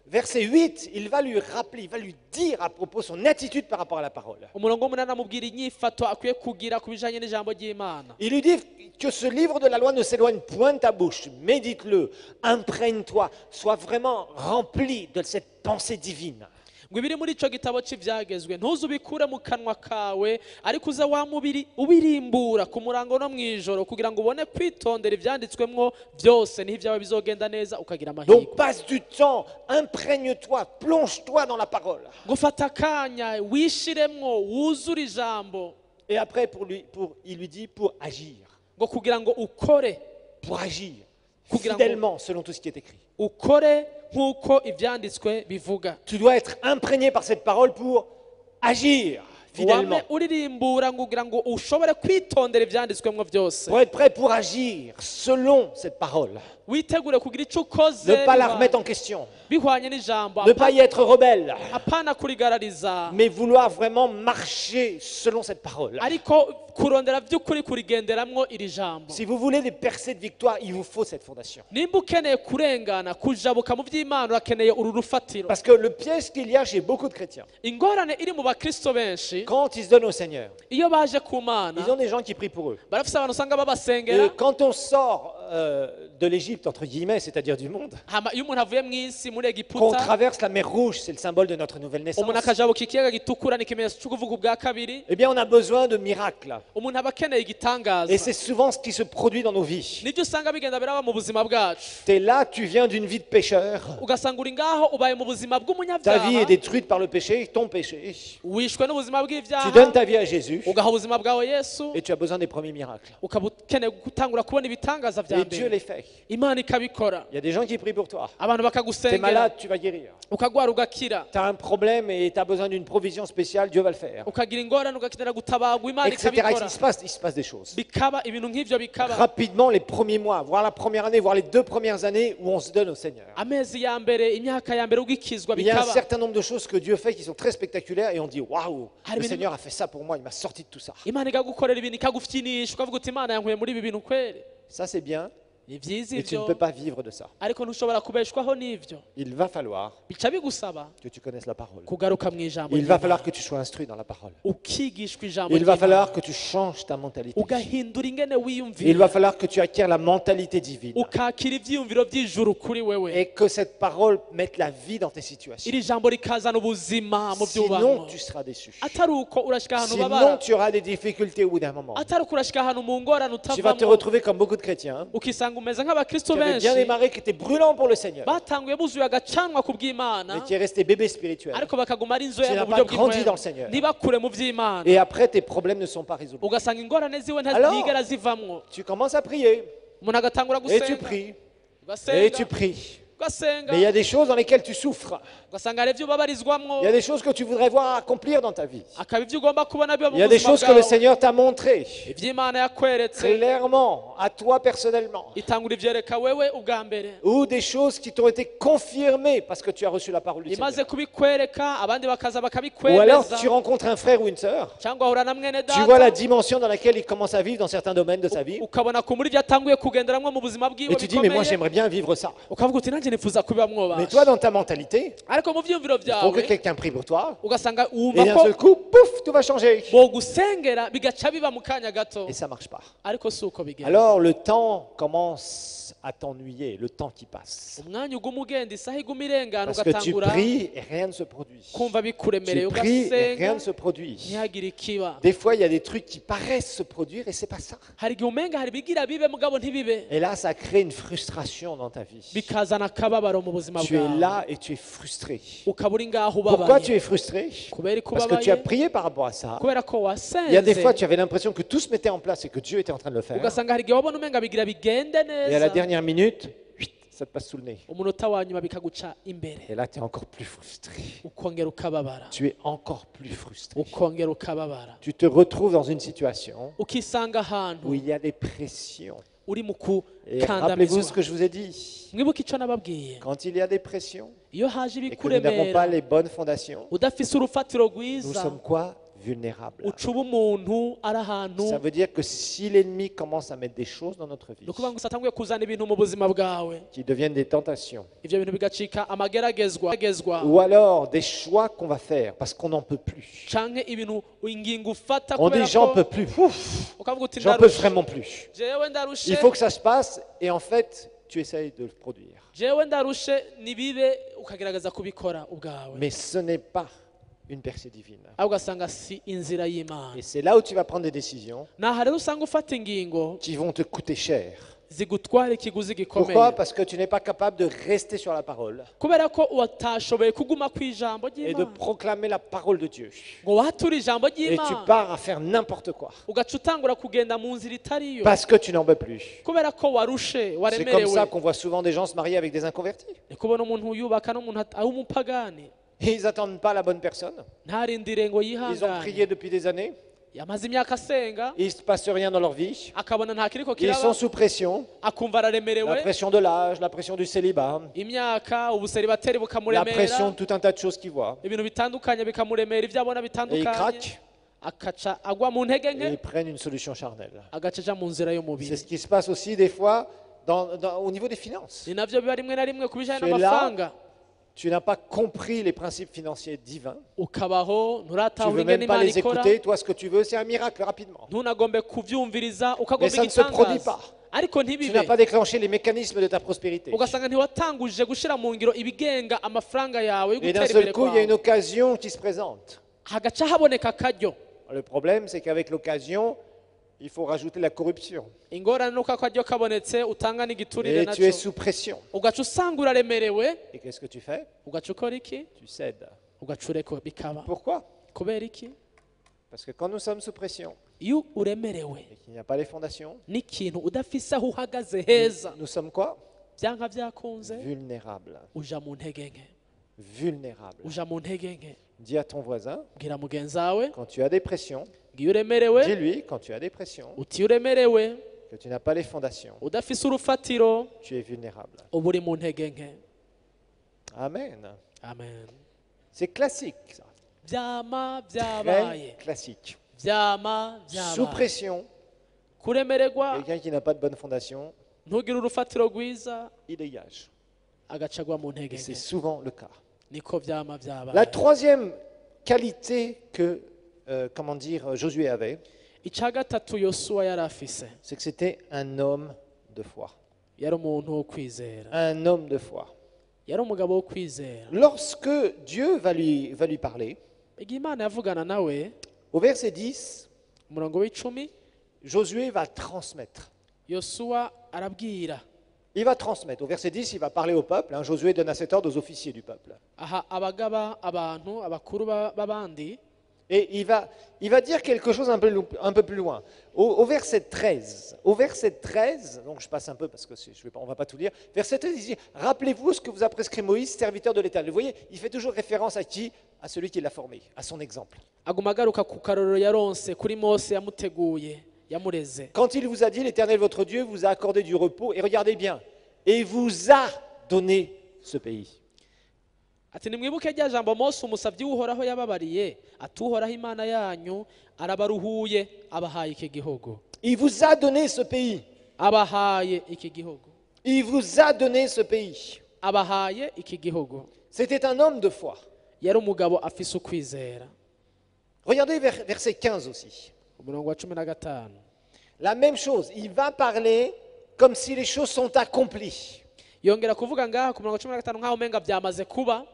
Verset 8, il va lui rappeler, il va lui dire à propos son attitude par rapport à la parole. umurongo w'umunani amubwira inyifato akwiye kugira ku bijanye n'ijambo ry'Imana. Il lui dit que ce livre de la loi ne s'éloigne point de ta bouche. Médite-le, imprègne-toi, sois vraiment rempli de cette pensée divine. ngo ibiri muri ico gitabo cy'ivyagezwe ntuzubikure mu kanwa kawe ariko uza wa mubiri ubirimbura ku murango no mwijoro kugira ngo ubone kwitondera ivyanditswemwo byose niho ibyawe bizogenda neza ukagira amahirwe. Donc passe du temps, imprègne-toi, plonge-toi dans la parole. ngo fata akanya wishiremwo wuzure ijambo Et après, il lui dit pour agir. ngo kugira ngo ukore Pour agir Kugira ngo- fidèlement selon tout ce qui est écrit. ukore nk'uko ivyanditswe bivuga. Tu dois être imprégné par cette parole pour agir fidèlement. wame uririmbura ngo kugira ngo ushobore kwitondera ivyanditswemwo byose Pour être prêt pour agir selon cette parole. witegure kugira ico ukoze Ne pas la remettre en question. bihwanye n'ijambo Ne pas y être rebelle. apana kurigarariza Mais vouloir vraiment marcher selon cette parole. ariko kurondera by'ukuri kurigenderamwo iri jambo. Si vous voulez des percées de victoire, il vous faut cette fondation. nimba ukeneye kurengana kujabuka mu by'Imana urakeneye uru rufatiro. Parce que le piège qu'il y a chez beaucoup de chrétiens, ingorane iri mu bakristo benshi quand ils se donnent au Seigneur, iyo baje ku Mana ils ont des gens qui prient pour eux. barafise abantu usanga Et babasengera quand on sort de l'Égypte, entre guillemets, c'est-à-dire du monde, hama iyo umuntu avuye mu isi muri qu'on Egiputa traverse la mer Rouge, c'est le symbole de notre nouvelle naissance, umuntu akajabuka ikiyaga gitukura ni ikimenyetso cyo kuvuga ubwa kabiri eh bien on a besoin de miracles. umuntu aba akeneye Et igitangaza c'est souvent ce qui se produit dans nos vies. nibyo usanga bigenda biraba mu buzima bwacu Tu es là, tu viens d'une vie de pécheur. ugasanga uri ngaho ubaye mu buzima Ta vie est bw'umunyabyaha détruite par le péché, ton péché. wishwe n'ubuzima Tu donnes bw'ibyaha ta vie à Jésus ugaha ubuzima bwawe Yesu et tu as besoin des premiers miracles. ukaba ukeneye gutangura kubona ibitangaza vya Et Dieu mbere les fait. Imana ikabikora Il y a des gens qui prient pour toi. abantu Tu es bakagusengera malade, tu vas guérir. ukagwara ugakira Tu as un problème et tu as besoin d'une provision spéciale, Dieu va le faire. ukagira ingorane ugakenera gutabagwa Imana Etc. ikabikora Il se passe des choses. bikaba ibintu nk'ivyo bikaba Rapidement, les premiers mois, voire la première année, voire les 2 premières années où on se donne au Seigneur. amezi ya mbere imyaka ya mbere ugikizwa Il y a un bikaba certain nombre de choses que Dieu fait qui sont très spectaculaires et on dit waouh, Ah, le mais- Seigneur a fait ça pour moi, il m'a sorti de tout ça. Imana ikagukorera ibintu ikagufyinisha ukavuga uti Imana yankuye muri ibi bintu kweri Ça c'est bien, ni vyiza mais tu ne ivyo peux pas vivre de ça. ariko ntushobora kubeshwaho n'ivyo Il va falloir bica bigusaba que tu connaisses la parole. kugaruka mu ijambo Il va ry'Imana. falloir que tu sois instruit dans la parole. ukigishwa ijambo Il va ry'Imana. falloir que tu changes ta mentalité. ugahindura ingene Il va wiyumvira falloir que tu acquières la mentalité divine ukakira ivyiyumviro by'ijuru kuri wewe et que cette parole mette la vie dans tes situations. iri jambo rikazana ubuzima mu Sinon, byubamo tu seras déçu. atari uko urashika ahantu Sinon, babara tu auras des difficultés au bout d'un moment. atari uko urashika ahantu mu ngorane Tu vas te utavamo retrouver comme beaucoup de chrétiens hein, ukisanga umeze nk'abakristo qui avaient bien benshi démarré, qui étaient brûlants pour le Seigneur, batanguye buzuye agacanwa ku mais bw'Imana qui est resté bébé spirituel. ariko bakaguma ari Tu inzoya n'as mu pas buryo grandi dans le bw'inkwera Seigneur. ntibakure mu by'Imana Et après, tes problèmes ne sont pas résolus. ugasanga ingorane ziwe Alors, ntazigera zivamwo Tu commences à prier umuntu agatangura et tu gusenga pries et ugasenga tu pries. ugasenga Mais il y a des choses dans lesquelles tu souffres. ugasanga hari ibyo ubabarizwamwo Il y a des choses que tu voudrais voir accomplir dans ta vie. akaba ibyo ugomba kubona biba Il mu y a des buzima choses que le bwawe Seigneur t'a montrées iby'Imana yakweretse clairement à toi personnellement. itangura ibyereka wewe ubwa mbere Ou des choses qui t'ont été confirmées parce que tu as reçu la parole du imaze Seigneur. kubikwereka abandi bakaza Ou alors bakabikwemeza tu rencontres un frère ou une sœur. cyangwa ahura na mwene Tu vois la data dimension dans laquelle il commence à vivre dans certains domaines de sa vie. ukabona ko muri byo atanguye kugenderamwo mu buzima bwiwe Et tu dis, mais moi bikomeye j'aimerais bien vivre ça. ukavuga uti nanjye nifuza kubibamwo Mais basha toi, dans ta mentalité, ariko mu byiyumviro il faut que byawe quelqu'un prie pour toi. ugasanga Et wumva d'un ko seul coup, pouf, tout va changer. bogusengera bigaca biba mu kanya gato Et ça marche pas. ariko si uko bigenda Alors le temps commence à t'ennuyer, le temps qui passe. umwanya uguma ugenda isaha iguma irengana Parce que tu ugatangura pries et rien ne se produit. kumva bikuremereye Tu pries et rien ugasenga ne se produit. ntihagire ikiba Des fois, il y a des trucs qui paraissent se produire et c'est pas ça. hari igihe umenga hari ibigira bibe mugabo ntibibe Et là, ça crée une frustration dans ta vie. bikazana akababaro mu buzima Tu es bwawe là et tu es frustré. ukaba uri ngaho Pourquoi tu ubabaye es frustré? kubera ko Parce que tu as ubabaye prié par rapport à ça. kubera ko Il y a des fois, wasenze tu avais l'impression que tout se mettait en place et que Dieu était en train de le faire. ugasanga hari igihe wabona umenga bigira bigende Et à la neza dernière minute, huit, ça te passe sous le nez. umunota wa nyuma bikaguca imbere Et là, tu es encore plus frustré. ukongera ukababara Tu es encore plus frustré. ukongera ukababara Tu te retrouves dans une situation ukisanga où ahantu il y a des pressions. uri mu Et rappelez-vous ce gukandamizwa que je vous ai dit. mwibuke icyo nababwiye Quand il y a des pressions iyo haje et que nous n'avons pas ibikuremera les bonnes fondations, udafise urufatiro nous rwiza sommes quoi? Vulnérables. uca uba umuntu ari ahantu Ça veut dire que si l'ennemi commence à mettre des choses dans notre vie ni ukuvuga ngo usatanguye kuzana ibintu mu buzima bwawe qui deviennent des tentations, ibyo bintu bigacika amageragezwa ou alors des choix qu'on va faire parce qu'on n'en peut plus. canke ibintu ingingo ufata On dit kubera j'en ko peux plus. Ouf, ukavuga uti j'en peux ndarushe vraiment plus. jewe ndarushe Il faut que ça se passe et en fait, tu essayes de le produire. jewe ndarushe nibibe ukagerageza kubikora ubwawe Mais ce n'est pas une percée divine. aho ugasanga si inzira y'imana Et c'est là où tu vas prendre des décisions naha rero usanga ufata ingingo qui vont te coûter cher. zigutwara ikiguzi Pourquoi? gikomeye Parce que tu n'es pas capable de rester sur la parole kubera ko watashoboye kuguma ku ijambo et de ry'imana proclamer la parole de Dieu. ngo wature ijambo Et tu ry'imana pars à faire n'importe quoi ugaca utangura kugenda mu nzira itariyo parce que tu n'en peux plus. kubera ko warushe C'est comme waremerewe ça qu'on voit souvent des gens se marier avec des inconvertis. ni kubona umuntu yubaka n'umuntu ari umupagani Et ils n'attendent pas la bonne personne. ntarindire ngo Ils ont yihangane prié depuis des années. yamaze imyaka asenga Il ne se passe rien dans leur vie. akabona nta kiriko Ils sont kiraba sous pression. akumva La araremerewe pression de l'âge, la pression du célibat, imyaka ubuseribateri la bukamuremera pression de tout un tas de choses qu'ils voient. ibintu bitandukanye bikamuremera ibyo abona Et ils bitandukanye craquent akaca agwa mu ntege et nke ils prennent une solution charnelle. agaca aja mu nzira C'est y'umubiri ce qui se passe aussi des fois au niveau des finances. ni navyo biba rimwe na rimwe ku bijanye Tu es là. n'amafaranga Tu n'as pas compris les principes financiers divins. ukabaho Tu ne nturatahura veux ingene même pas imana les ikora écouter. Toi, ce que tu veux, c'est un miracle rapidement. ntunagombe kuvyumviriza Mais ukagomba ça ne se produit igitangaza pas. ariko Tu n'as ntibibe pas déclenché les mécanismes de ta prospérité. ugasanga ntiwatanguje gushira mu ngiro ibigenga amafaranga yawe yo Et d'un gutera seul imbere coup, il y a une kwawe occasion qui se présente. hagaca haboneka akaryo Le problème, c'est qu'avec l'occasion, il faut rajouter la corruption. ingorane nuko akaryo kabonetse utanga n'igiturire Et tu es naco sous pression. ugaca usanga uraremerewe Et qu'est-ce que tu fais? ugaca ukora iki Tu cèdes. ugaca ureka bikaba Pourquoi? kubera iki Parce que quand nous sommes sous pression iyo uremerewe et qu'il n'y a pas les fondations, n'ikintu udafise aho uhagaze heza nous sommes quoi? byanka byakunze Vulnérables. uja mu ntege nke Vulnérables. uja mu ntege nke Dis à ton voisin, bwira mugenzi wawe quand tu as des pressions, ngiyo uremerewe dis-lui, quand tu as des pressions, uti uremerewe que tu n'as pas les fondations, udafise urufatiro tu es vulnérable. uba uri mu ntege nke Amen. amen C'est classique, ça. byama Très byabaye classique. byama Sous byabaye pression, kuremererwa quelqu'un qui n'a pas de bonne fondation, ntugire urufatiro rwiza il dégage. agacagwa mu ntege Et c'est nke souvent le cas. niko byama La byabaye troisième qualité que, Josué avait, icya gatatu yosuwa yari afise c'est que c'était un homme de foi. yari umuntu wo kwizera Un homme de foi. yari umugabo wo kwizera Lorsque Dieu va lui parler, igihe imana yavugana nawe au verset 10, umurongo w'icumi Josué va transmettre. yosuwa arabwira Il va transmettre. Au verset 10, il va parler au peuple. Josué donne à cet ordre aux officiers du peuple. aha abagaba abantu abakuru b'abandi Et il va dire quelque chose un peu plus loin. Au verset 13, donc je passe un peu parce que on ne va pas tout lire. Verset 13, il dit, rappelez-vous ce que vous a prescrit Moïse, serviteur de l'Éternel. Vous voyez, il fait toujours référence à qui? À celui qui l'a formé, à son exemple. aguma agaruka ku karorero yaronse kuri Mose yamuteguye yamureze. Quand il vous a dit, l'Éternel votre Dieu vous a accordé du repos, et regardez bien, et vous a donné ce pays. Ati nimwibuke rya jambo Mose umusavyi w'Uhoraho yababariye ati Uhoraho Imana yanyu arabaruhuye abahaye iki gihugu. Il vous a donné ce pays. Abahaye iki gihugu. Il vous a donné ce pays. Abahaye iki gihugu. C'était un homme de foi. Yari umugabo afise ukwizera. Regardez verset 15 aussi. Umurongo wa 15. La même chose, il va parler comme si les choses sont accomplies. Yongera kuvuga ngaha ku murongo wa 15 nkaho umenga byamaze kuba.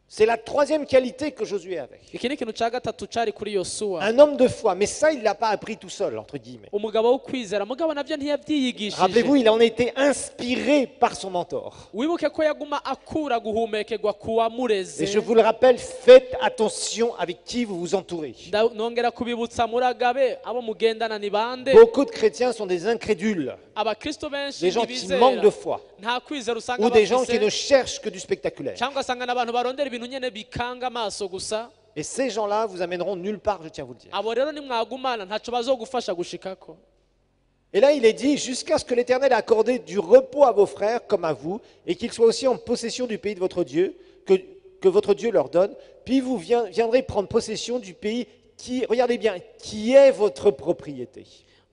C'est la troisième qualité que Josué avait. Iki ni kintu ca gatatu cari kuri Yosuwa. Un homme de foi, mais ça il ne l'a pas appris tout seul, entre guillemets. Umugabo wo kwizera mugabo navyo ntiyavyiyigishije. Rappelez-vous, il en a été inspiré par son mentor. Wibuke ko yaguma akura guhumekerwa kuwa mureze. Et je vous le rappelle, faites attention avec qui vous vous entourez. Nongera kubibutsa muragabe abo mugendana ni bande. Beaucoup de chrétiens sont des incrédules, Abakristo benshi des gens qui manquent de foi, nta kwizera usanga ou des gens qui ne bafise cherchent que du spectaculaire. cyangwa asanga n'abantu barondera ibintu nyene bikanga amaso gusa. Et ces gens-là vous amèneront nulle part, je tiens à vous le dire. Abo rero nimwagumana ntaco bazogufasha gushikako. Et là, il est dit, jusqu'à ce que l'Éternel ait accordé du repos à vos frères comme à vous, et qu'ils soient aussi en possession du pays de votre Dieu, que votre Dieu leur donne, puis vous viendrez prendre possession du pays qui, regardez bien, qui est votre propriété.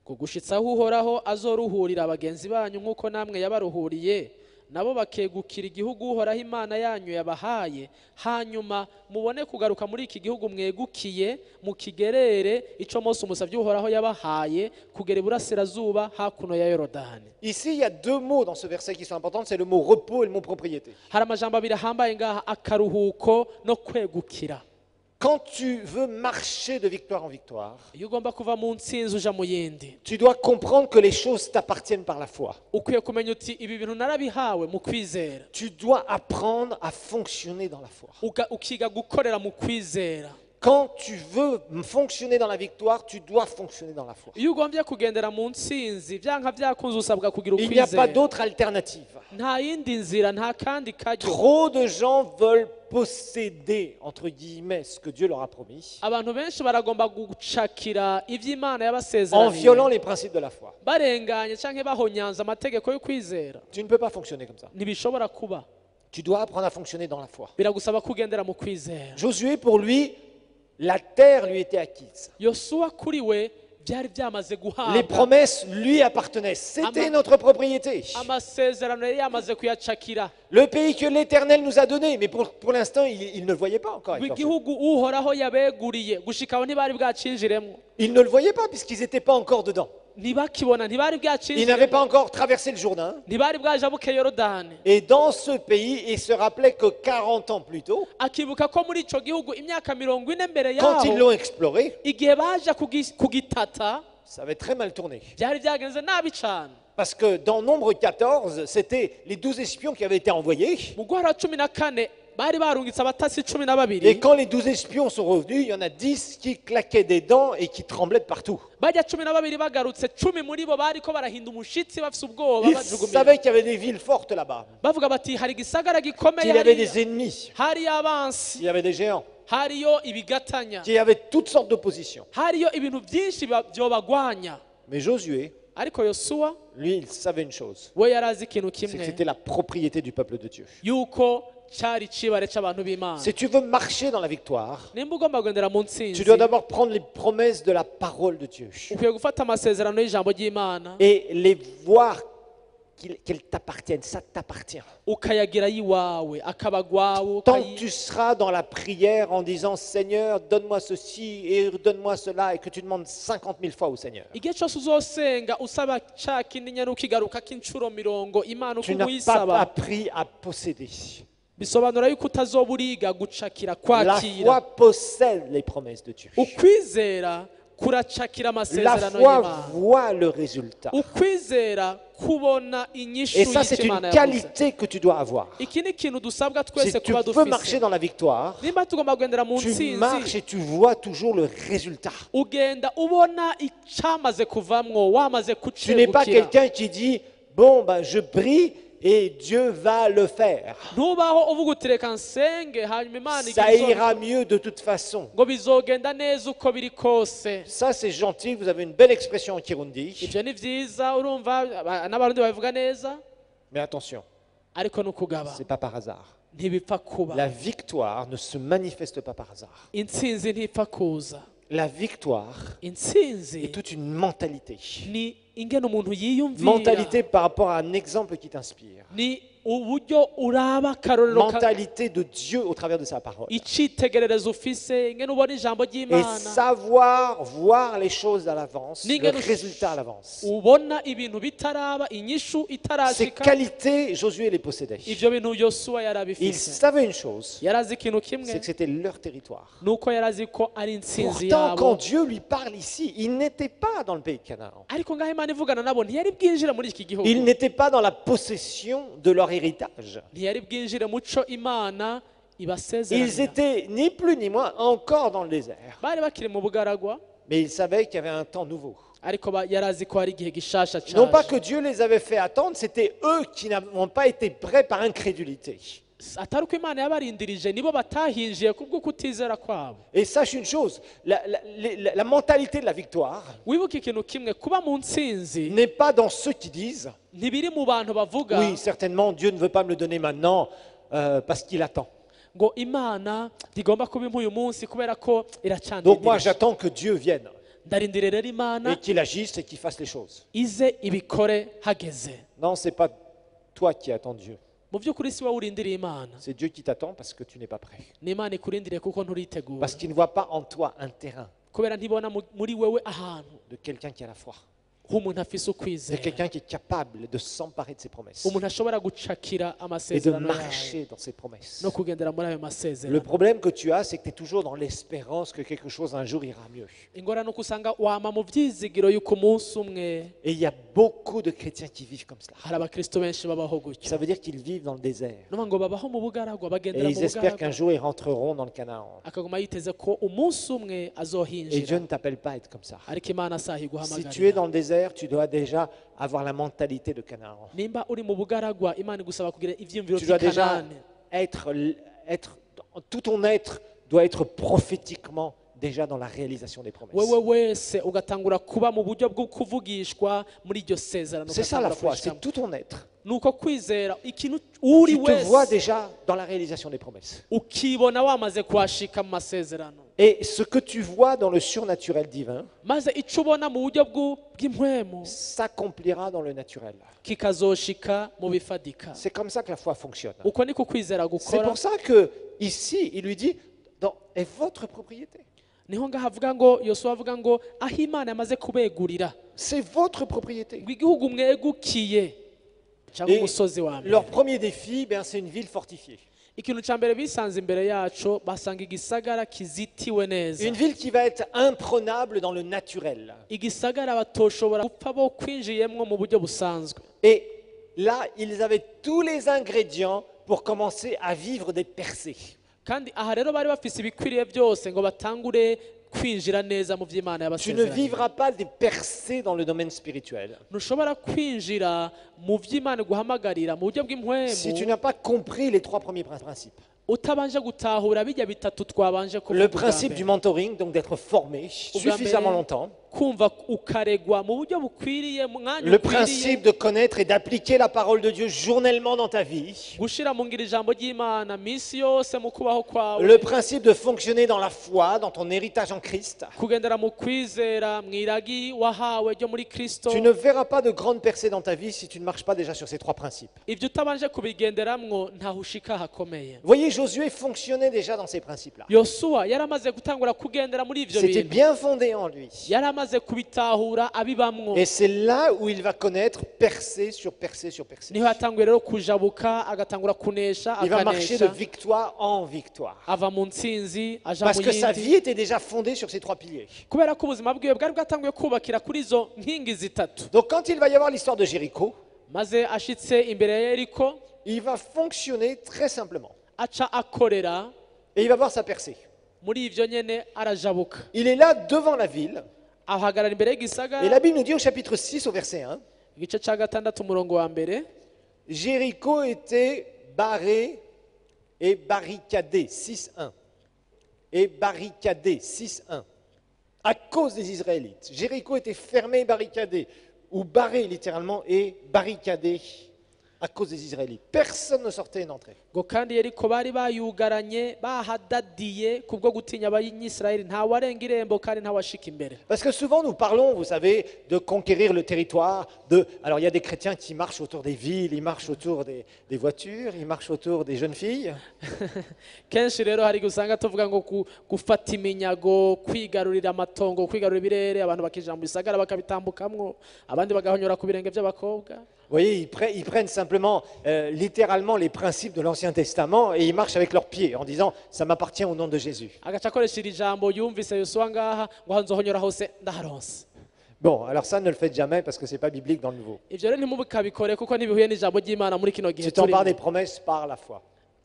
Kugushitsaho Uhoraho azoruhurira abagenzi banyu nk'uko namwe yabaruhuriye nabo bakegukira igihugu Uhoraho Imana yanyu yabahaye, hanyuma mubone kugaruka muri iki gihugu mwegukiye mu kigerere ico Mose umusavyi w'Uhoraho yabahaye kugera iburasirazuba hakuno ya Yorodani. Ici, il y a deux mots dans ce verset qui sont importants, c'est le mot repos et le mot propriété. Hari amajambo abiri ahambaye ngaha, akaruhuko no kwegukira. Quand tu veux marcher de victoire en victoire, Iyo ugomba kuva mu ntsinzi uja mu yindi, tu dois comprendre que les choses t'appartiennent par la foi. ukwiye kumenya uti ibi bintu narabihawe mu kwizera. Tu dois apprendre à fonctionner dans la foi. Ukiga gukorera mu kwizera. Quand tu veux fonctionner dans la victoire, tu dois fonctionner dans la foi. Iyo ugombye kugendera mu ntsinzi vyanka vyakunze usabwa kugira Il n'y a pas ukwizera. d'autre alternative. Nta yindi nzira, nta kandi karyo. Trop de gens veulent posséder, entre guillemets, ce que Dieu leur a promis, Abantu benshi baragomba gucakira ivy'Imana en yabasezeraniye violant les principes de la foi. barenganye canke bahonyanza amategeko yo kwizera. Tu ne peux pas fonctionner comme ça. Ntibishobora kuba. Tu dois apprendre à fonctionner dans la foi. Biragusaba kugendera mu kwizera. Josué, pour lui, la terre lui était acquise. Yosuwa kuri we byari byamaze Les guhabwa. promesses lui appartenaient. C'était notre propriété. Amasezerano yari yamaze kuyacakira. Le pays que l'Éternel nous a donné, mais pour l'instant, il ne le voyait pas encore. avec leur foi. Igihugu Uhoraho yabeguriye gushikaho ntibari bwacinjiremwo. Il ne le voyait pas puisqu'ils n'étaient pas encore dedans. Ntibakibona, ntibari Ils n'avaient bwacinjiremwo. pas encore traversé le Jourdain. Ntibari bwajabuke Yorodani. Et dans ce pays, il se rappelait que 40 ans plus tôt, Akibuka ko muri ico gihugu imyaka 40 mbere quand ils yaho l'ont exploré, igihe baja kugitata ça avait très mal tourné. byari byagenze nabi cane. Parce que dans Nombre 14, c'était les 12 espions qui avaient été envoyés. Mu gwara wa 14 bari barungitse abatasi 12. Et quand les 12 espions sont revenus, il y en a 10 qui claquaient des dents et qui tremblaient de partout. Bajya 12 bagarutse 10 muri bo bariko barahinda umushitsi bafise ubwoba Ils bajugumira. savaient qu'il y avait des villes fortes là-bas, Bavuga bati hari gisagara gikomeye qu'il y avait hariya. des ennemis, Hari abansi, qu'il y avait des géants, hariyo ibigatanya, qu'il y avait toutes sortes d'oppositions. hariyo ibintu byinshi byobagwanya. Mais Josué, Ariko Yosuwa lui, il savait une chose, we yarazi ikintu c'est que kimwe, c'était la propriété du peuple de Dieu. yuko cyari cibare c'abantu b'Imana. Si tu veux marcher dans la victoire, Nimba ugomba kugendera mu tu ntsinzi, dois d'abord prendre les promesses de la parole de Dieu ukwiye gufata amasezerano y'ijambo ry'Imana et les voir qu'elles t'appartiennent, ça t'appartient. ukayagira yiwawe akabagwawe Tant que tu seras dans la prière en disant Seigneur, donne-moi ceci et donne-moi cela, et que tu demandes 50 000 fois au Seigneur, igihe cyose uzosenga usaba ca kindi nyene ukigaruka k'inshuro 50 Imana tu uko n'as pas uyisaba appris à posséder. bisobanura yuko utazoburiga gucakira La kwakira. foi possède les promesses de Dieu. Ukwizera kuracakira La amasezerano foi y'Imana. voit le résultat. Ukwizera kubona inyishu Et ça, c'est y'icyo une Imana yavuze. qualité que tu dois avoir. Iki ni ikintu dusabwa Si twese tu kuba veux marcher dufise. dans la victoire, Nimba tugomba kugendera mu tu ntsinzi, marches et tu vois toujours le résultat. ugenda ubona icyamaze kuvamwo, wamaze Tu n'es pas kucegukira. quelqu'un qui dit, bon, ben, je prie et Dieu va le faire. Ntubaho uvuga uti reka nsenge hanyuma Imana Ça igize ira mieux de toute façon. ngo bizogenda neza uko biri kose. Ça, c'est gentil. Vous avez une belle expression en Kirundi. Ibyo ni byiza urumva n'abarundi babivuga neza, Mais attention, ariko ni ukugaba ce n'est pas par hasard. ntibipfa kuba. La victoire ne se manifeste pas par hasard. Intsinzi ntipfa kuza. La victoire Intsinzi est toute une mentalité. ni ingene umuntu yiyumvira, Mentalité par rapport à un exemple qui t'inspire. ni uburyo uraba akarorero Mentalité de Dieu au travers de sa parole. icitegererezo ufise, ingene ubona ijambo Et ry'Imana, savoir voir les choses à l'avance, le N'ingene résultat à l'avance. ubona ibintu bitaraba, inyishu Ces itarashika. qualités, Josué les possédait. Ivyo bintu Yosuwa Ils yarabifise. savaient une chose, Yarazi ikintu c'est kimwe, que c'était leur territoire. nuko yarazi ko ari intsinzi Pourtant, quand yabo. Dieu lui parle ici, il n'était pas dans le pays de Canaan. Ariko ngaho Imana ivugana nabo ntiyari bwinjire muri iki gihugu, Il n'était pas dans la possession de leur héritage. ntiyari bwinjire muco Imana Ils ibasezeranya. étaient ni plus ni moins encore dans le désert. Bari bakiri mu bugaragwa, Mais ils savaient qu'il y avait un temps nouveau. ariko yarazi ko hari igihe gishasha Non pas caje. que Dieu les avait fait attendre, c'était eux qui n'ont pas été prêts par incrédulité. Atari uko Imana yabarindirije, nibo batahinjiye kubwo kutizera kwabo. Et sache une chose, la mentalité de la victoire Wibuke ikintu kimwe, kuba mu ntsinzi n'est pas dans ceux qui disent, ntibiri mu bantu bavuga oui, certainement Dieu ne veut pas me le donner maintenant parce qu'il attend. ngo Imana ntigomba kuba impa uyu munsi kubera ko Donc moi iracandirije. j'attends que Dieu vienne Ndarindire rero Imana et qu'il agisse et qu'il fasse les choses. ize ibikore hageze. Non, c'est pas toi qui attends Dieu. Mu by'ukuri si wowe urindiriye Imana, C'est Dieu qui t'attend parce que tu n'es pas prêt. ni Imana ikurindiriye kuko nturitegura, Parce qu'il ne voit pas en toi un terrain kubera ntibona muri wewe ahantu de quelqu'un qui a la foi. h'umuntu afise C'est ukwizera, quelqu'un qui est capable de s'emparer de ses promesses umuntu ashobora gucakira et de amasezerano yayo marcher dans ses promesses. no kugendera muri ayo Le masezerano. problème que tu as, c'est que tu es toujours dans l'espérance que quelque chose un jour ira mieux. Ingorane uko usanga wama mu byizigiro y'uko umunsi umwe, Et il y a beaucoup de chrétiens qui vivent comme cela. hari abakristo benshi babaho gutyo, Ça veut dire qu'ils vivent dans le désert. nuvuga ngo babaho mu bugaragwa, Et bagendera mu ils espèrent qu'un bugaragwa, jour ils rentreront dans le Canaan. akaguma yiteze ko umunsi umwe Et Dieu azohinjira, ne t'appelle pas à être comme ça. ariko Imana asaha Si tu es iguhamagarira. dans le désert, tu dois déjà avoir la mentalité de Canaan. Nimba uri mu bugaragwa, Imana igusaba kugira ivyiyumviro Tu dois déjà by'Ikanani. tout ton être doit être prophétiquement déjà dans la réalisation des promesses. wewe wese ugatangura kuba mu buryo bwo kuvugishwa muri iryo sezerano. C'est ça la ugatangura foi, kubishikamo. c'est tout ton être. Nuko kwizera ikintu uri Tu te vois wese déjà dans la réalisation des promesses. ukibona wamaze kuhashika mu masezerano, Et ce que tu vois dans le surnaturel divin maze ico ubona mu buryo bw'impwemu s'accomplira dans le naturel. kikazoshika mu bifadika. C'est comme ça que la foi fonctionne. Uko niko kwizera C'est gukora. pour ça que ici, il lui dit, est votre propriété. Niho ngaho avuga ngo, Yosuwa avuga ngo aho Imana yamaze kubegurira, C'est votre propriété. ngo igihugu mwegukiye cyangwa Et umusozi wa mbere. leur premier défi, c'est une ville fortifiée. Ikintu cya mbere bisanze imbere yacu, basanga igisagara kizitiwe neza, Une ville qui va être imprenable dans le naturel. igisagara batoshobora gupfa bo kwinjiyemwo mu buryo busanzwe. Et là, ils avaient tous les ingrédients pour commencer à vivre des percées. Kandi aha rero bari bafise ibikwiriye byose ngo batangure kwinjira neza mu by'Imana Tu ne yabasezeranye. vivras pas des percées dans le domaine spirituel Ntushobora kwinjira mu by'Imana guhamagarira mu buryo si tu bw'impwemu n'as pas compris les trois premiers principes. utabanje gutahura bijya bitatu twabanje Le kuvuga. principe du mentoring, donc d'être formé suffisamment longtemps. kumva ukaregwa mu buryo bukwiriye, mu mwanya Le ukwiriye, principe de connaître et d'appliquer la parole de Dieu journellement dans ta vie. gushira mu ngiro ijambo ry'Imana minsi yose mu kubaho kwawe, Le principe de fonctionner dans la foi, dans ton héritage en Christ. kugendera mu kwizera mu iragi wahawe ryo muri Kristo. Tu ne verras pas de grandes percées dans ta vie si tu ne marches pas déjà sur ces trois principes. Ibyo utabanje kubigenderamwo ntahushika hakomeye. Voyez, Josué fonctionnait déjà dans ces principes-là. Yosuwa yaramaze gutangura kugendera muri ivyo C'était bintu, bien fondé en lui. yaramaze yamaze kubitahura abibamwo Et c'est là où il va connaître percée sur percée sur percée. niho yatanguye rero kujabuka agatangura kunesha Il va marcher de akanesha victoire en victoire. ava mu ntsinzi aja Parce mu que sa yindi vie était déjà fondée sur ces trois piliers. kubera ko ubuzima bwiwe bwari bwatanguye kubakira kuri izo nkingi zitatu Donc quand il va y avoir l'histoire de Jéricho, maze ashitse imbere ya yeriko il va fonctionner très simplement. aca akorera Et il va voir sa percée. muri ivyo nyene arajabuka Il est là devant la ville. ahagarara imbere Et y'igisagara la Bible nous dit au chapitre 6 au verset 1, igice ca gatandatu umurongo wa mbere Jéricho était barré et barricadé, 6-1. Et barricadé, 6-1. À cause des Israélites. Jéricho était fermé et barricadé, ou barré littéralement et barricadé à cause des Israélites. Personne ne sortait et n'entrait. ngo kandi yeriko bari bayugaranye bahadadiye kubwo gutinya abanyisirayeli nta warenga irembo kandi nta washika imbere Parce que souvent nous parlons, vous savez, de conquérir le territoire. Alors il y a des chrétiens qui marchent autour des villes, ils marchent autour des voitures, ils marchent autour des jeunes filles. kenshi rero hari usanga tuvuga ngo gufata iminyago kwigarurira amatongo kwigarurira ibirere abantu bakija mu bisagara bakabitambukamwo abandi bagahonyora ku birenge by'abakobwa. Vous voyez, ils prennent simplement, littéralement, les principes de l'Ancien Testament et ils marchent avec leurs pieds en disant « ça m'appartient au nom de Jésus agaca akoresha iri jambo yumvise yosuwa ngaha ngo hanzohonyora hose ndaharonse ». Bon, alors ça, ne le faites jamais parce que ce n'est pas biblique dans le Nouveau. ivyo rero ntimubikabikore kuko ntibihuye n'ijambo ry'imana muri kino gihe C'est en par des turimo promesses par la foi.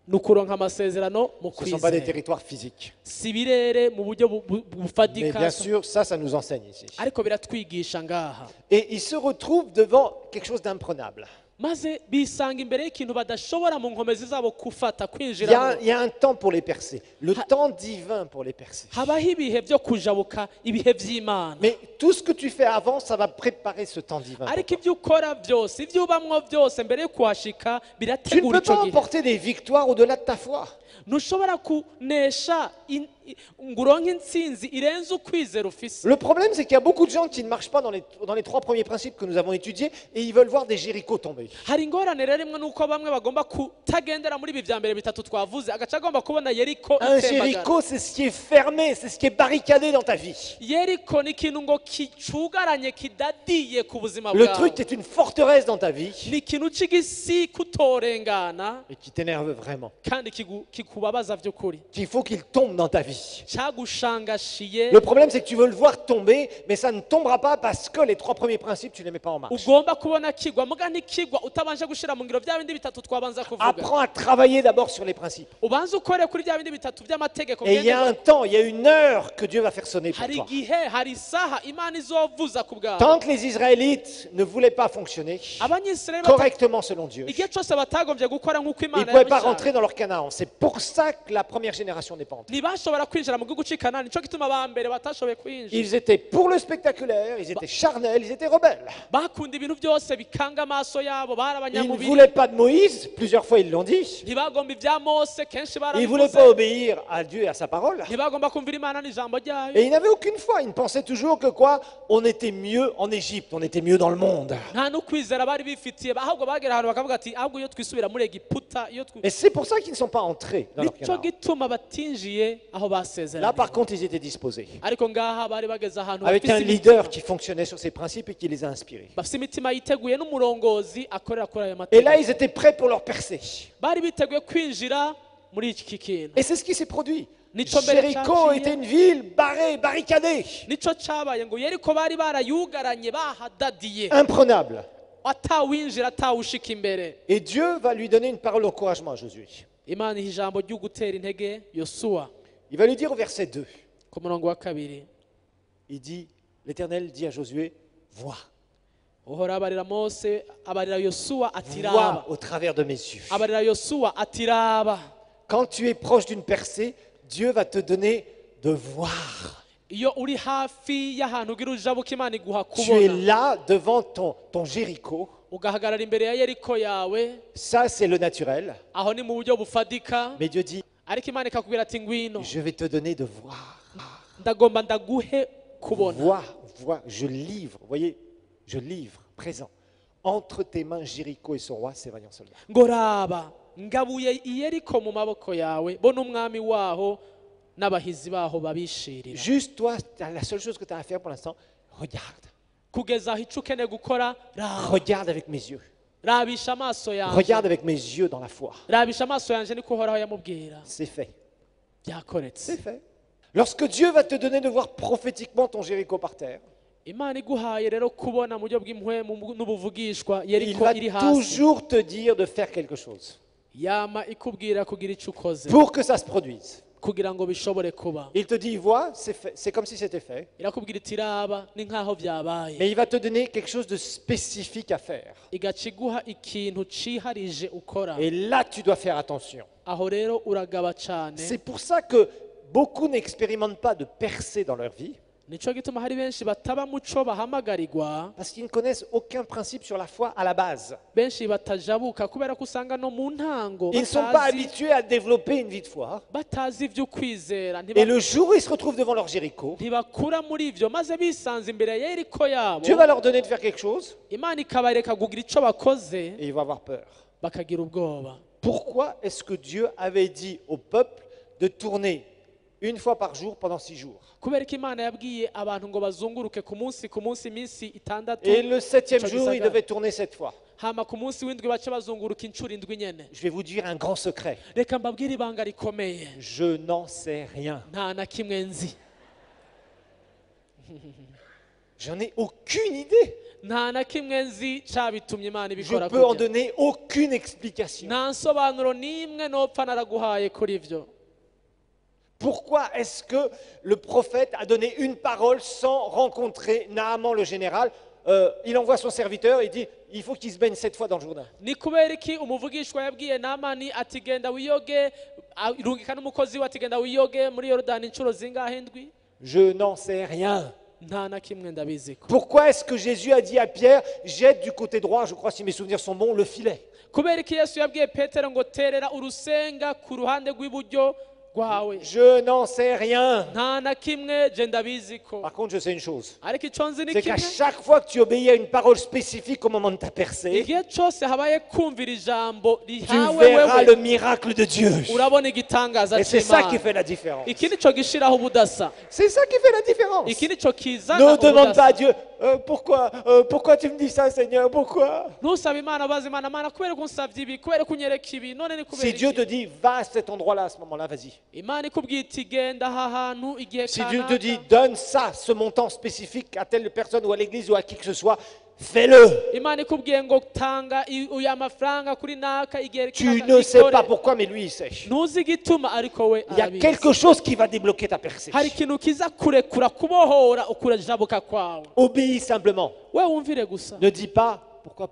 ni ukuronka amasezerano mu Ce ne sont pas des kwizera territoires physiques. si ibirere mu buryo Mais bufatika bien sûr, ça nous enseigne ici. ariko biratwigisha ngaha Et ils se retrouvent devant quelque chose d'imprenable. maze bisanga imbere y'ikintu badashobora mu nkomezi zabo kufata Il y kwinjiramo a un temps pour les percer, le temps divin pour les percer. habaho ibihe byo kujabuka ibihe vy'imana Mais tout ce que tu fais avant, ça va préparer ce temps divin. ariko ibyo ukora byose ibyo ubamwo byose mbere yo kuhashika Tu ne birategura peux pas ico gihe emporter des victoires au-delà de ta foi. ntushobora kunesha ngo uronke intsinzi irenze ukwizera ufise. Le problème, c'est qu'il y a beaucoup de gens qui ne marchent pas dans les trois premiers principes que nous avons étudiés et ils veulent voir des Jérichos tomber. hari ingorane rero imwe nuko bamwe bagomba kutagendera muri ibi vya mbere bitatu twavuze agaca agomba kubona yeriko Un itembagara. Jéricho, c'est ce qui est fermé, c'est ce qui est barricadé dans ta vie. yeriko ni ikintu ngo kicugaranye kidadiye ku buzima Le bwawe truc, c'est une forteresse dans ta vie ni ikintu c'igisi kutorengana et qui t'énerve vraiment. kandi kikubabaza vy'ukuri Qu'il faut qu'il tombe dans ta vie. cagushangashiye Le problème, c'est que tu veux le voir tomber, mais ça ne tombera pas parce que les trois premiers principes, tu ne les mets pas en marche. ugomba kubona kigwa muga ntikigwa utabanje gushira mu ngiro vya bindi bitatu twabanza kuvuga Apprends à travailler d'abord sur les principes. ubanze ukore kuri vya bindi bitatu vy'amategeko Et il y a un temps, il y a une heure que Dieu va faire sonner pour hari toi. igihe hari isaha imana izovuza ku bwawe Tant que les Israélites ne voulaient pas fonctionner abanyisirayeli correctement selon Dieu, igihe cyose batagombye gukora nk'uko ils imana ne pouvaient pas yabishaka rentrer dans leur Canaan. C'est pour ça que la première génération n'est pas entrée. ntibashobora kwinjira mu gihugu cy'i Kanani nico gituma aba mbere batashoboye kwinjira Ils étaient pour le spectaculaire, ils étaient charnels, ils étaient rebelles. bakunda ibintu byose bikanga amaso yabo bari Ils ne abanyamubiri voulaient pas de Moïse, plusieurs fois ils l'ont dit. ntibagomba ibya mose kenshi Ils ne voulaient barabivuze pas obéir à Dieu et à sa parole. ntibagomba kumvira imana n'ijambo ryayo Et ils n'avaient aucune foi. Ils pensaient toujours que quoi? On était mieux en Égypte, on était mieux dans le monde. nta n'ukwizera bari bifitiye ahubwo bagera ahantu bakavuga ati ahubwo iyo twisubira muri egiputa iyo Et c'est pour ça qu'ils ne sont pas entrés dans leur nico Canaan. gituma batinjiye aho Là, basezeranye par contre, ils étaient disposés. ariko ngaha bari bageze ahantu Avec bafise un imitima. leader qui fonctionnait sur ces principes et qui les a inspirés. bafise imitima yiteguye n'umurongozi akorera kuri ayo Et là, mategeko ils étaient prêts pour leur percer. bari biteguye kwinjira muri iki kintu Et c'est ce qui s'est produit. Nico mbere Jéricho cyaciye. était une ville barrée, barricadée, nico cabaye ngo yeriko bari barayugaranye bahadadiye imprenable. atawinjira atawushika imbere Et Dieu va lui donner une parole d'encouragement à Josué. imana iha ijambo ryo gutera intege yosuwa Il va lui dire au verset 2, ku murongo wa kabiri il dit, l'Éternel dit à Josué, vois, uhora abarira mose abarira yosuwa ati vois raba au travers de mes yeux. abarira yosuwa ati raba Quand tu es proche d'une percée, Dieu va te donner de voir. iyo uri hafi y'ahantu ugira ujabuka imana iguha Tu es kubona là devant ton Jéricho. ugahagarara imbere ya yeriko yawe Ça, c'est le naturel. aho ni mu buryo bufadika Mais Dieu dit, ariko imana ikakubwira ati ngwino je vais te donner de voir. ndagomba ndaguhe kubona Vois, vois, je livre. Vous voyez, je livre, présent. Entre tes mains, Jéricho et son roi, ses vaillants soldats. ngo raba ngabuye iyeriko mu maboko yawe bo n'umwami waho n'abahizi baho babishirira Juste toi, la seule chose que tu as à faire pour l'instant, Regarde. kugeza aho icyo ukeneye gukora raba Regarde avec mes yeux. rabisha amaso yanjye Regarde avec mes yeux dans la foi. rabisha amaso yanjye niko uhoraho yamubwira C'est fait. byakoretse C'est fait. Lorsque Dieu va te donner de voir prophétiquement ton Jéricho par terre, imana iguhaye rero kubona mu buryo bw'impwemu n'ubuvugishwa il yeriko va iri hasi toujours te dire de faire quelque chose yama ikubwira kugira icyo ukoze pour que ça se produise. kugira ngo bishobore kuba Il te dit, vois, c'est fait. C'est comme si c'était fait. irakubwira iti raba ni nk'aho byabaye Mais il va te donner quelque chose de spécifique à faire. igaca iguha ikintu ciharije ukora Et là, tu dois faire attention. aho rero uragaba cyane C'est pour ça que beaucoup n'expérimentent pas de percée dans leur vie, nicyo gituma hari benshi bataba muco bahamagarirwa parce qu'ils ne connaissent aucun principe sur la foi à la base. benshi batajabuka kubera ko usanga no mu ntango Ils ne sont pas habitués à développer une vie de foi. batazi ibyo kwizera Et le jour où ils se retrouvent devant leur Jéricho, ntibakura muri ibyo maze bisanze imbere ya yeriko yabo Dieu va leur donner de faire quelque chose imana ikabareka kugira icyo bakoze et ils vont avoir peur. bakagira ubwoba Pourquoi est-ce que Dieu avait dit au peuple de tourner une fois par jour pendant 6 jours? kubera ko imana yabwiye abantu ngo bazunguruke ku munsi iminsi itandatu Et le 7e Ico jour, ils gisagara. devaient tourner 7 fois. hama ku munsi w'indwi bace bazunguruka inshuro indwi nyene Je vais vous dire un grand secret. reka mbabwire ibanga rikomeye Je n'en sais rien. nta na kimwe nzi J'en ai aucune idée. nta na kimwe nzi cabitumye imana Je ibikora peux en kujya donner aucune explication. nta nsobanuro n'imwe nopfa naraguhaye kuri ibyo Pourquoi est-ce que le prophète a donné une parole sans rencontrer Naaman le général? Il envoie son serviteur et dit, il faut qu'il se baigne 7 fois dans le Jourdain. ni kubera iki umuvugishwa yabwiye namani ati genda wiyoge irungika n'umukozi we ati genda wiyoge muri yorodani inshuro zingahe ndwi Je n'en sais rien. nta na kimwe ndabizi ko Pourquoi est-ce que Jésus a dit à Pierre, jette du côté droit, je crois si mes souvenirs sont bons, le filet? kubera iki yesu yabwiye petero ngo terera urusenga ku ruhande rw'iburyo rwawe Je n'en sais rien. nta na kimwe je ndabizi ko Par contre, je sais une chose. ariko icyo nzi ni C'est qu'à kimwe chaque fois que tu obéis à une parole spécifique au moment de ta percée, igihe cyose habaye kumvira ijambo tu rihawe verras le wewe miracle de Dieu. urabona igitangaza Et c'est ça qui cy'imana fait la différence. iki nicyo gishiraho ubudasa C'est ça qui fait la différence. iki nicyo kizana Ne demande pas à ubudasa Dieu, pourquoi tu me dis ça, Seigneur, pourquoi? ntusaba imana baza imana mana kubera ko unsabye ibi kubera ko unyereka ibi none ni kubera Si Dieu te iki dit, va à cet endroit-là, à ce moment-là, vas-y. imana ikubwiye iti genda aha hantu igihe Si Dieu te dit, kanaka donne ça, ce montant spécifique à telle personne ou à l'église ou à qui que ce soit, fais-le. imana ikubwiye ngo tanga uya mafaranga kuri naka igihe Tu kanaka, ne sais ikore. pas pourquoi, mais lui, il sait. ntuzi igituma ariko we Il y a arabizi. quelque chose qui va débloquer ta percée. hari ikintu kiza kurekura kubohora ukurajabuka kwawe Obéis simplement. we wumvire gusa Ne dis pas, pourquoi.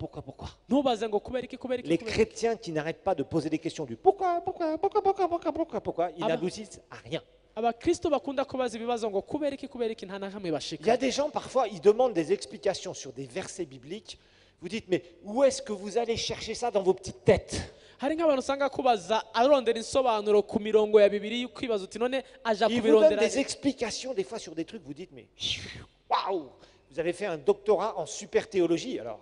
ntubaze ngo kubera iki kubera iki Les kubera iki. chrétiens qui n'arrêtent pas de poser des questions du pourquoi, ils Ah bah. n'aboutissent à rien. abakristo bakunda kubaza ibibazo ngo kubera iki nta na hamwe Il y a bashika des gens, parfois, ils demandent des explications sur des versets bibliques. Vous dites, mais où est-ce que vous allez chercher ça dans vos petites têtes? hari nk'abantu usanga kubaza arondera insobanuro ku mirongo ya bibiri kwibaza uti none aja Ils vous donnent kubirondera des explications, des fois, sur des trucs, vous dites, mais waouh, vous avez fait un doctorat en super théologie, alors.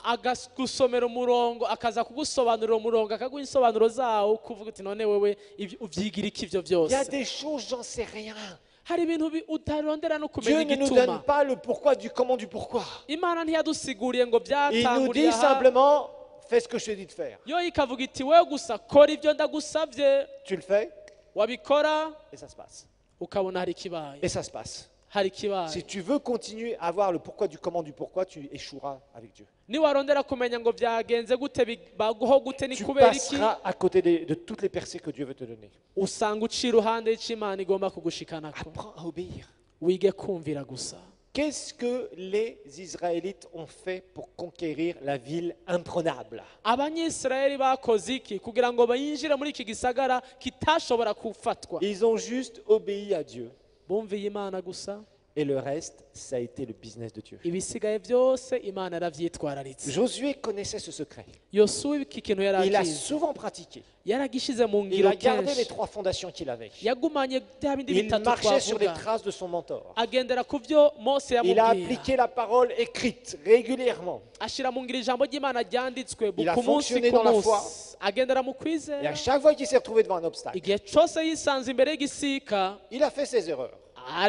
agusomera umurongo akaza kugusobanurira umurongo akaguha insobanuro zawo kuvuga uti none wewe uvyigira iki ivyo Il y a byose des choses, j'en sais rien. hari ibintu utarondera no kumenya Dieu ne nous donne igituma pas le pourquoi du comment du pourquoi. imana ntiyadusiguriye ngo Il nous byatanguriye dit aha simplement, fais ce que je te dis de faire. yo ikavuga iti wewe gusa kora ibyo ndagusabye Tu le fais wabikora et ça se passe. ukabona hari ikibaye Et ça se passe. hari Si ikibaye tu veux continuer à avoir le pourquoi du comment du pourquoi, tu échoueras avec Dieu. niwarondera kumenya ngo byagenze gute baguho gute ni Tu kubera iki passeras à côté de toutes les percées que Dieu veut te donner. usanga uciye iruhande y'icimana igomba kugushikanako Apprends à obéir. wige kumvira gusa Qu'est-ce que les Israélites ont fait pour conquérir la ville imprenable? abanyisirayeli bakoze iki kugira ngo bayinjire muri iki gisagara kitashobora gufatwa Ils ont juste obéi à Dieu. bumviye imana gusa Et le reste, ça a été le business de Dieu. ibisigaye byose imana yaravyitwararitse Josué connaissait ce secret. yosuwa iki kintu Il a yarakizi souvent pratiqué. yaragishize mu Il ngiro a gardé les kenshi 3 fondations qu'il avait. yagumanye bya bindi Il bitatu marchait sur les twavuga traces de son mentor. agendera ku byo mose Il a yamubwira appliqué la parole écrite régulièrement. ashira mu ngiro ijambo ry'imana ryanditswe Il a ku munsi fonctionné ku dans la munsi foi. agendera mu Et à kwizera chaque fois qu'il s'est retrouvé devant un obstacle, igihe cyose yisanze imbere y'igisika il a fait ses erreurs.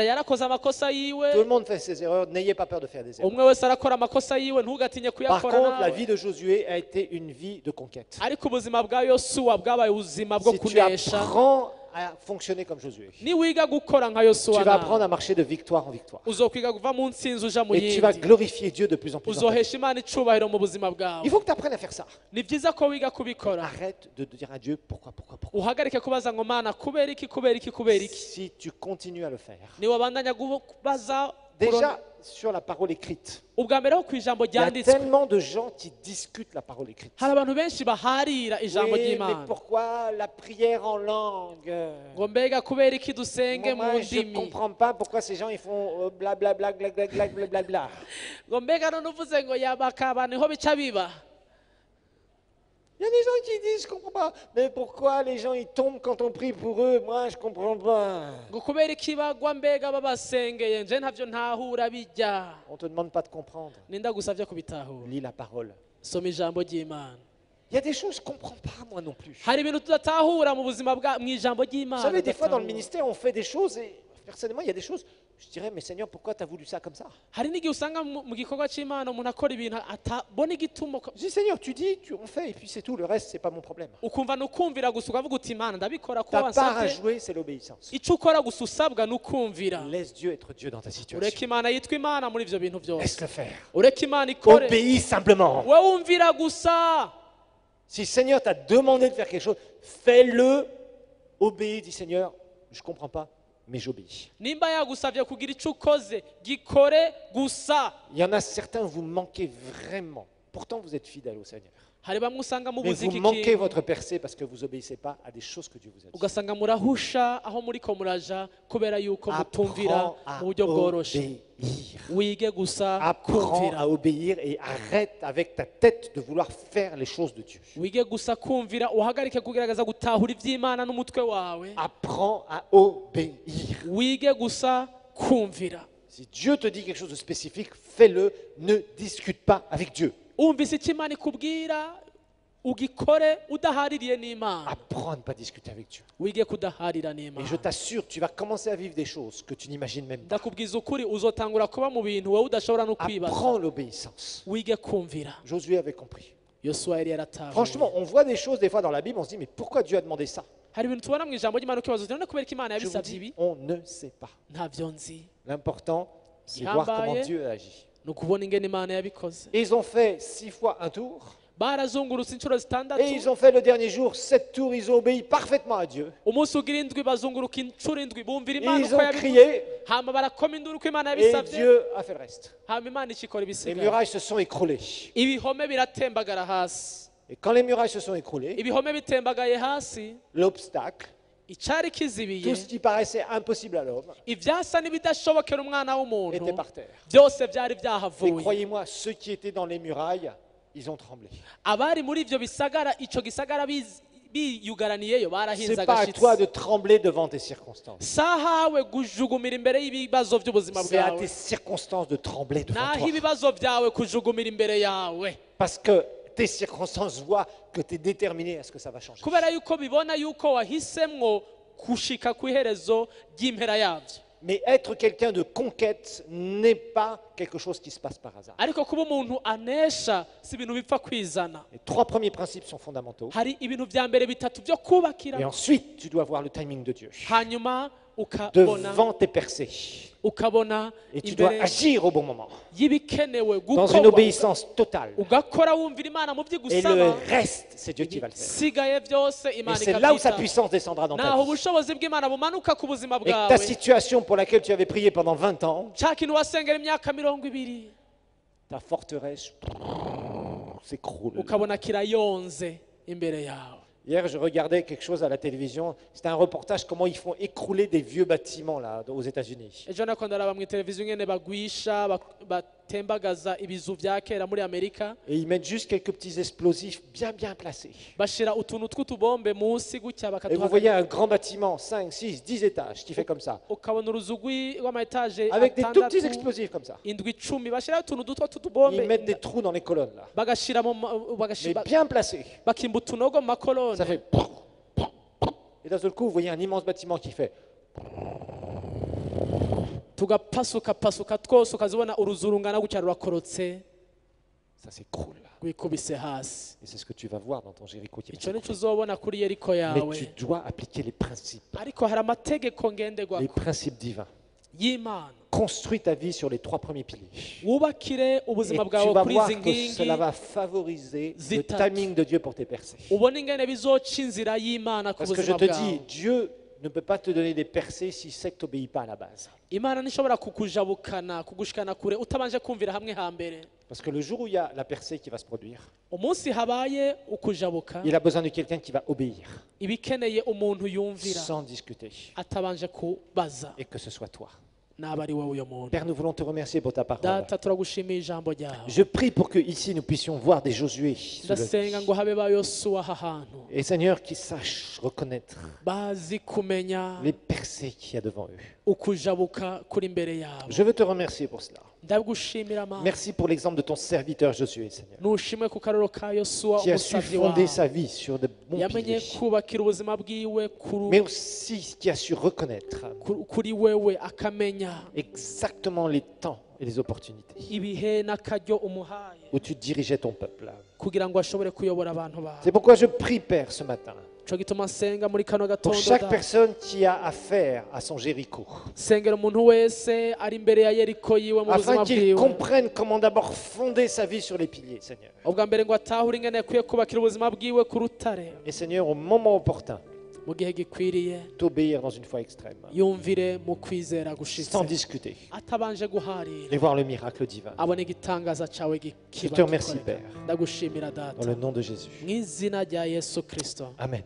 yarakoze amakosa yiwe Tout le monde fait ses erreurs. N'ayez pas peur de faire des erreurs. umwe wese arakora amakosa yiwe ntugatinye Par kuyakora contre, la nawe vie de Josué a été une vie de conquête. ariko ubuzima bwa yosuwa bwabaye ubuzima bwo Si tu kunesha apprends à fonctionner comme Josué, niwiga gukora nka tu yosuwa vas apprendre nawe à marcher de victoire en victoire. uzokwiga kuva mu ntsinzi uja mu Et tu vas yindi glorifier Dieu de plus en plus. dans ta vie. uzohesha imana icubahiro mu buzima bwawe Il faut que tu apprennes à faire ça. ni byiza ko wiga kubikora Arrête de dire à Dieu pourquoi. uhagarike kubaza ngo mana kubera iki kubera iki kubera iki Si tu continues à le faire. niwabandanya kubaza Déjà, sur la parole écrite, ubwa mbere ho ku ijambo il y a ryanditswe tellement de gens qui discutent la parole écrite. hari abantu benshi baharira ijambo Oui, mais ry'imana pourquoi la prière en langue? ngo mbega kubera iki dusenge mu Moi, je ne ndimi comprends pas pourquoi ces gens ils font blablabla, blablabla. ngo mbega none uvuze ngo yabakaba niho bica biba Il y a des gens qui disent, je ne comprends pas. Mais pourquoi les gens ils tombent quand on prie pour eux? Moi, je ne comprends pas. ngo kubera iki bagwa mbega babasengeye nje ntavyo ntahura bijya On ne te demande pas de comprendre. ninda gusavye kubitahura Lis la parole. soma ijambo ry'imana Il y a des choses que je ne comprends pas, moi non plus. hari ibintu tudatahura mu buzima mu ijambo Vous ry'imana savez, des fois dans le tudatahura. ministère, on fait des choses et personnellement, il y a des choses, je dirais, mais Seigneur, pourquoi tu as voulu ça comme ça? hari n'igihe usanga mu gikorwa c'imana umuntu akora ibintu atabona igituma Je dis, Seigneur, tu dis, on fait, et puis c'est tout. Le reste, c'est pas mon problème. ukumva ni ukumvira gusa ukavuga uti imana ndabikora ko Ta part à wansabye jouer, c'est l'obéissance. icyo ukora gusa usabwa ni ukumvira Laisse Dieu être Dieu dans ta situation. ureka imana yitwa imana muri ivyo bintu byose Laisse-le faire. ureka imana ikore Obéis simplement. we wumvira gusa Si le Seigneur t'a demandé de faire quelque chose, fais-le. Obéis, dit Seigneur, je ne comprends pas, mais j'obéis. nimba yagusabye kugira icyo ukoze gikore gusa Il y en a certains, vous manquez vraiment. Pourtant, vous êtes fidèles au Seigneur. hari bamwe usanga Mais mubuze vous iki manquez kintu votre percée parce que vous n'obéissez pas à des choses que Dieu vous a dit. ugasanga murahusha aho muriko muraja kubera yuko mutumvira Apprends à mu buryo bworoshe obéir. wige gusa Apprends kumvira à obéir et arrête avec ta tête de vouloir faire les choses de Dieu. wige gusa kumvira uhagarike kugerageza gutahura iby'imana n'umutwe wawe Apprends à obéir. wige gusa kumvira Si Dieu te dit quelque chose de spécifique, fais-le. Ne discute pas avec Dieu. umvise icyo imana ikubwira ugikore udahaririye n'imana Apprends à ne pas discuter avec Dieu. wige kudaharira Et je n'imana t'assure, tu vas commencer à vivre des choses que tu n'imagines même pas. ndakubwiza ukuri uzotangura kuba mu bintu wowe udashobora no kwibaza Apprends l'obéissance. wige kumvira Josué avait compris. yosuwa yari yaratahuye Franchement, on voit des choses des fois dans la Bible, on se dit, mais pourquoi Dieu a demandé ça? hari ibintu tubona mu ijambo ry'imana ukibaza uti none kubera ko imana Je vous yabisabye dis, ibi on ne sait pas. ntabyo nzi L'important, c'est voir comment Ihambaye. Dieu agit. ni ukubona ingene imana yabikoze Et ils ont fait 6 fois un tour. barazungurutse inshuro zitandatu Et ils ont fait le dernier jour 7 tours. Ils ont obéi parfaitement à Dieu. umunsi ugira indwi bazunguruka inshuro indwi bumvira Et imana ils uko ont yabivuze crié. hama barakoma induru uko imana Et yabisabye Dieu a fait le reste. hama imana ikikora Les ibisigaye murailles se sont écroulées. ibihome biratembagara hasi Et quand les murailles se sont écroulées, ibihome bitembagaye hasi l'obstacle, icyari kizibiye tout ce qui paraissait impossible à l'homme, ibyasa n'ibidashobokera umwana w'umuntu était par terre. byose byari Et byahavuye croyez-moi, ceux qui étaient dans les murailles, ils ont tremblé. abari muri ibyo bisagara icyo gisagara biyugaraniyeyo barahinze C'est pas à toi de trembler devant tes circonstances. sahawe kujugumira imbere y'ibibazo by'ubuzima C'est à bwawe tes circonstances de trembler devant naho toi. ibibazo byawe kujugumira imbere yawe Parce que tes circonstances voient que tu es déterminé à ce que ça va changer. kubera yuko bibona yuko wahisemwo gushika ku iherezo ry'impera yabyo Mais être quelqu'un de conquête n'est pas quelque chose qui se passe par hasard. ariko kuba umuntu anesha si ibintu bipfa kwizana Les 3 premiers principes sont fondamentaux. hari ibintu bya mbere bitatu byo kubakira Et ensuite, tu dois voir le timing de Dieu. hanyuma ukabona Devant tes percées. ukabona Et tu dois imbere agir au bon moment. y'ibikenewe Dans une gukorwa obéissance totale. ugakora wumvira imana mu byo Et le igusaba reste, c'est Dieu qui va le faire. sigaye byose Et imana c'est là où sa ikabyitaho puissance descendra dans ta naho vie. ubushobozi bw'imana bumanuka ku buzima Et que ta bwawe situation pour laquelle tu avais prié pendant 20 ans, cya kintu wasengera imyaka 20 ta forteresse s'écroule. ukabona kirayonze imbere yawe Hier, je regardais quelque chose à la télévision. C'était un reportage comment ils font écrouler des vieux bâtiments là aux États-Unis. ejo nako ndaraba mu televiziyo ngene bagwisha batembagaza ibizu bya kera muri amerika Et ils mettent juste quelques petits explosifs bien placés. bashira utuntu tw'utubombe munsi gutya Et vous voyez bakatuhagarika un grand bâtiment, 5, 6, 10 étages, qui fait comme ça. ukabona uruzu rw'amaetaje Avec des tout petits atandatu explosifs comme ça. indwi icumi bashiraho utuntu duto tw'utubombe Ils mettent des trous dans les colonnes là. bagashira Mais bien placés. bakimba utunogo mu makoloni Ça fait... Et d'un seul coup, vous voyez un immense bâtiment qui fait... tugapasuka twose ukazibona uruzurungana gutya rurakorotse Ça s'écroule. rwikubise hasi. Et c'est ce que tu vas voir dans ton Jéricho qui va Icyo nicyo s'écrouler. uzobona kuri Yeriko Mais yawe. tu dois appliquer les principes Ngenderwako divins. y'Imana. Construis ta vie sur les 3 premiers piliers. Wubakire Et ubuzima tu bwawe vas kuri voir izi que cela nkingi va favoriser le zitatu. timing de Dieu pour tes percées. ubone ingene bizoca inzira y'Imana ku Parce que je buzima te bwawe. dis, Dieu ne peut pas te donner des percées si c'est que tu n'obéis pas à la base. Imana ntishobora kukujabukana kugushikana kure utabanje kumvira hamwe hambere. Parce que le jour où il y a la percée qui va se produire, Umunsi habaye ukujabuka il a besoin de quelqu'un qui va obéir ibikeneye umuntu yumvira sans discuter. atabanje kubaza Et que ce soit toi. naba ari wowe uyo muntu. Père, nous voulons te remercier pour ta parole. Data turagushimiye ijambo ryawe. Je prie pour que ici nous puissions voir des Josué. Ndasenga ngo habe ba Yosuwa aha hantu Et Seigneur, qui sachent reconnaître bazi kumenya les percées qu'il y a devant eux. ukujabuka kuri imbere yawe. Je veux te remercier pour cela. Ndagushimira Mana. Merci pour l'exemple de ton serviteur Josué, Seigneur, Nushimwe ku karoro ka Yosuwa qui a su umusavyi fonder wawe. sa vie sur de bons Yamenye piliers, kubakira ubuzima bwiwe mais aussi qui a su reconnaître kuri wewe akamenya exactement les temps et les opportunités ibihe n'akaryo umuhaye où tu dirigeais ton peuple. kugira ngo ashobore kuyobora abantu bawe. C'est pourquoi je prie, Père, ce matin, Ico gituma nsenga muri kano pour gatondo chaque da. personne qui a affaire à son Jéricho, Sengera umuntu wese ari imbere ya Yeriko yiwe mu buzima afin qu'il bwiwe. comprenne comment d'abord fonder sa vie sur les piliers, Seigneur. Ubwa mbere ngo atahure ingene yakwiye kubakira ubuzima bwiwe ku rutare. Et Seigneur, au moment opportun, Mu gihe gikwiriye t'obéir dans une foi extrême, yumvire mu kwizera gushitse sans discuter, atabanje guharira et voir le miracle divin. abone igitangaza cawe Je kiba te remercie, gikoreka. Père, Ndagushimira dans data le nom de Jésus. mu izina rya Yesu Kristo. Amen.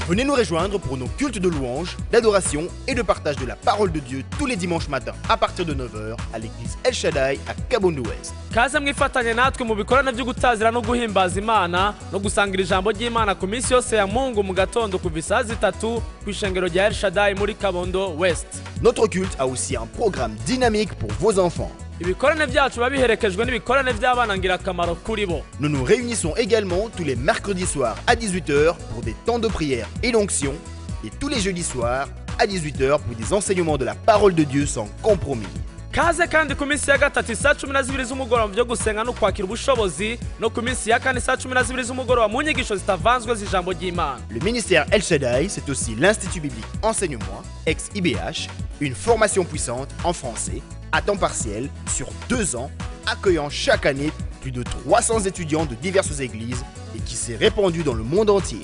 Venez nous rejoindre pour nos cultes de louange, d'adoration et de partage de la parole de Dieu tous les dimanches matins à partir de 9h à l'église El Shaddai à Kabondo West. Kaze mwifatanye natwe mu bikorane byo gutazira no guhimbaza Imana no gusangira ijambo ry'Imana ku minsi yose ya Mungu mu gatondo kuva saa 3 ku ishengero rya El Shaddai muri Kabondo West. Notre culte a aussi un programme dynamique pour vos enfants. Ibikorane byacu biba biherekejwe n'ibikorane by'abana ngirakamaro kuri bo. Nous nous réunissons également tous les mercredis soirs à 18h pour des temps de prière et d'onction et tous les jeudis soirs à 18h pour des enseignements de la parole de Dieu sans compromis. Kaze kandi ku minsi ya gatatu saa 12 z'umugoroba byo gusenga no kwakira ubushobozi no ku minsi ya kane saa 12 z'umugoroba mu nyigisho zitavanzwe z'ijambo ry'Imana. Le ministère El Shaddai, c'est aussi l'Institut biblique Enseigne-moi, ex-IBH, une formation puissante en français, à temps partiel, sur 2 ans, accueillant chaque année plus de 300 étudiants de diverses églises et qui s'est répandue dans le monde entier.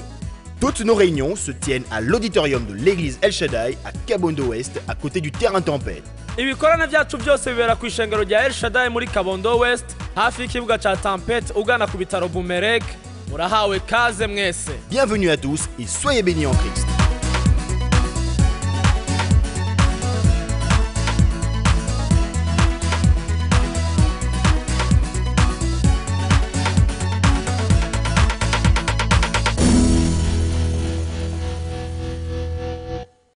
Toutes nos réunions se tiennent à l'auditorium de l'église El Shaddai à Kabondo West, à côté du terrain Tempête. Ibikorane byacu byose bibera ku ishengero rya El Shaddai muri Kabondo West hafi y'ikibuga ca Tempête ugana ku bitaro Bumerek. Murahawe kaze mwese. Bienvenue à tous et soyez bénis en Christ.